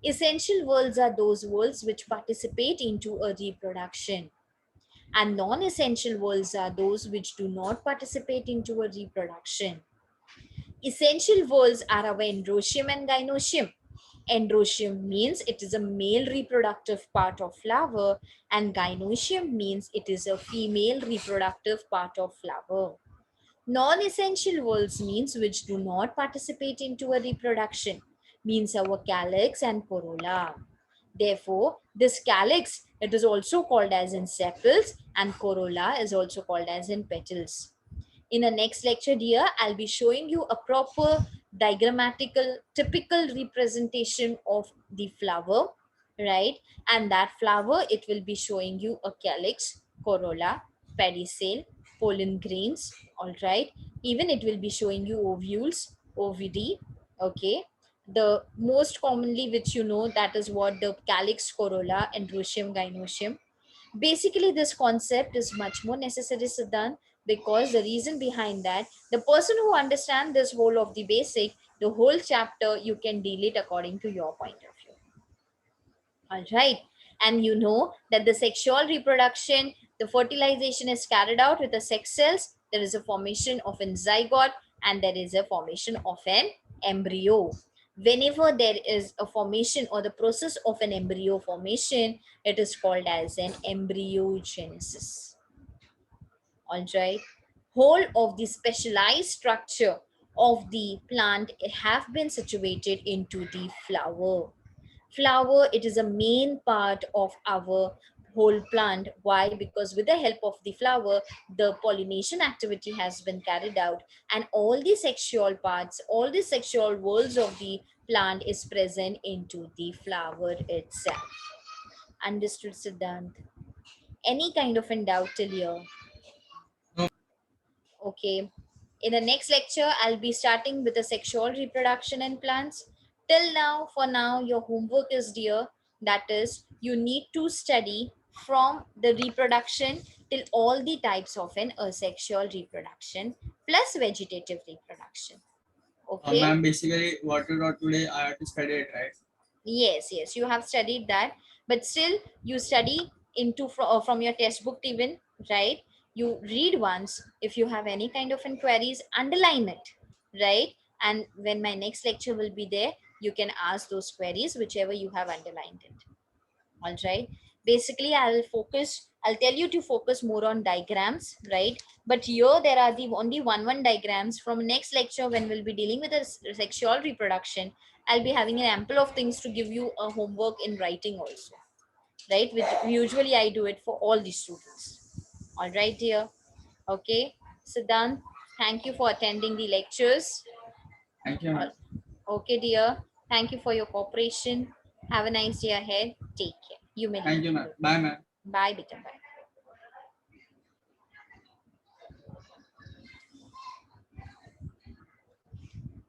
Essential worlds are those worlds which participate into a reproduction, and non-essential worlds are those which do not participate into a reproduction. Essential worlds are our androecium and gynoecium. Androecium means it is a male reproductive part of flower, and gynoecium means it is a female reproductive part of flower. Non-essential worlds means which do not participate into a reproduction, means our calyx and corolla. Therefore, this calyx, it is also called as in sepals, and corolla is also called as in petals. In the next lecture here, I'll be showing you a proper diagrammatical, typical representation of the flower, right? And that flower, it will be showing you a calyx, corolla, pedicel, pollen grains, all right? Even it will be showing you ovules, ovidi, okay? The most commonly which you know, that is what the calyx, corolla, androecium, gynoecium. Basically, this concept is much more necessary, Siddhant, because the reason behind that, the person who understands this whole of the basic, the whole chapter, you can deal it according to your point of view. All right. And you know that the sexual reproduction, the fertilization is carried out with the sex cells. There is a formation of a zygote and there is a formation of an embryo. Whenever there is a formation or the process of an embryo formation, it is called as an embryogenesis. All right. Whole of the specialized structure of the plant have been situated into the flower. Flower, it is a main part of our whole plant. Why? Because with the help of the flower, the pollination activity has been carried out, and all the sexual parts, all the sexual worlds of the plant is present into the flower itself. Understood, Siddhant? Any kind of in doubt till here? No, Okay. In the next lecture, I'll be starting with the sexual reproduction in plants. Till now, for now, your homework is dear. That is, you need to study from the reproduction till all the types of an asexual reproduction plus vegetative reproduction. Okay? ma'am, basically what you taught today, I have to study it, right? Yes, yes, you have studied that, but still you study into from your textbook even, right? You read once. If you have any kind of inquiries, underline it, right? And when my next lecture will be there, you can ask those queries, whichever you have underlined it. All right. Basically, I'll tell you to focus more on diagrams, right? But here there are the only one diagrams. From next lecture, when we'll be dealing with the sexual reproduction, I'll be having an ample of things to give you a homework in writing also, right? Which usually I do it for all the students. All right, dear. Okay. Siddhant, thank you for attending the lectures. Thank you, ma'am. Okay, dear. Thank you for your cooperation. Have a nice day ahead. Take care. You may Thank leave. you, ma'am. Bye, ma'am. Bye, beta. Bye.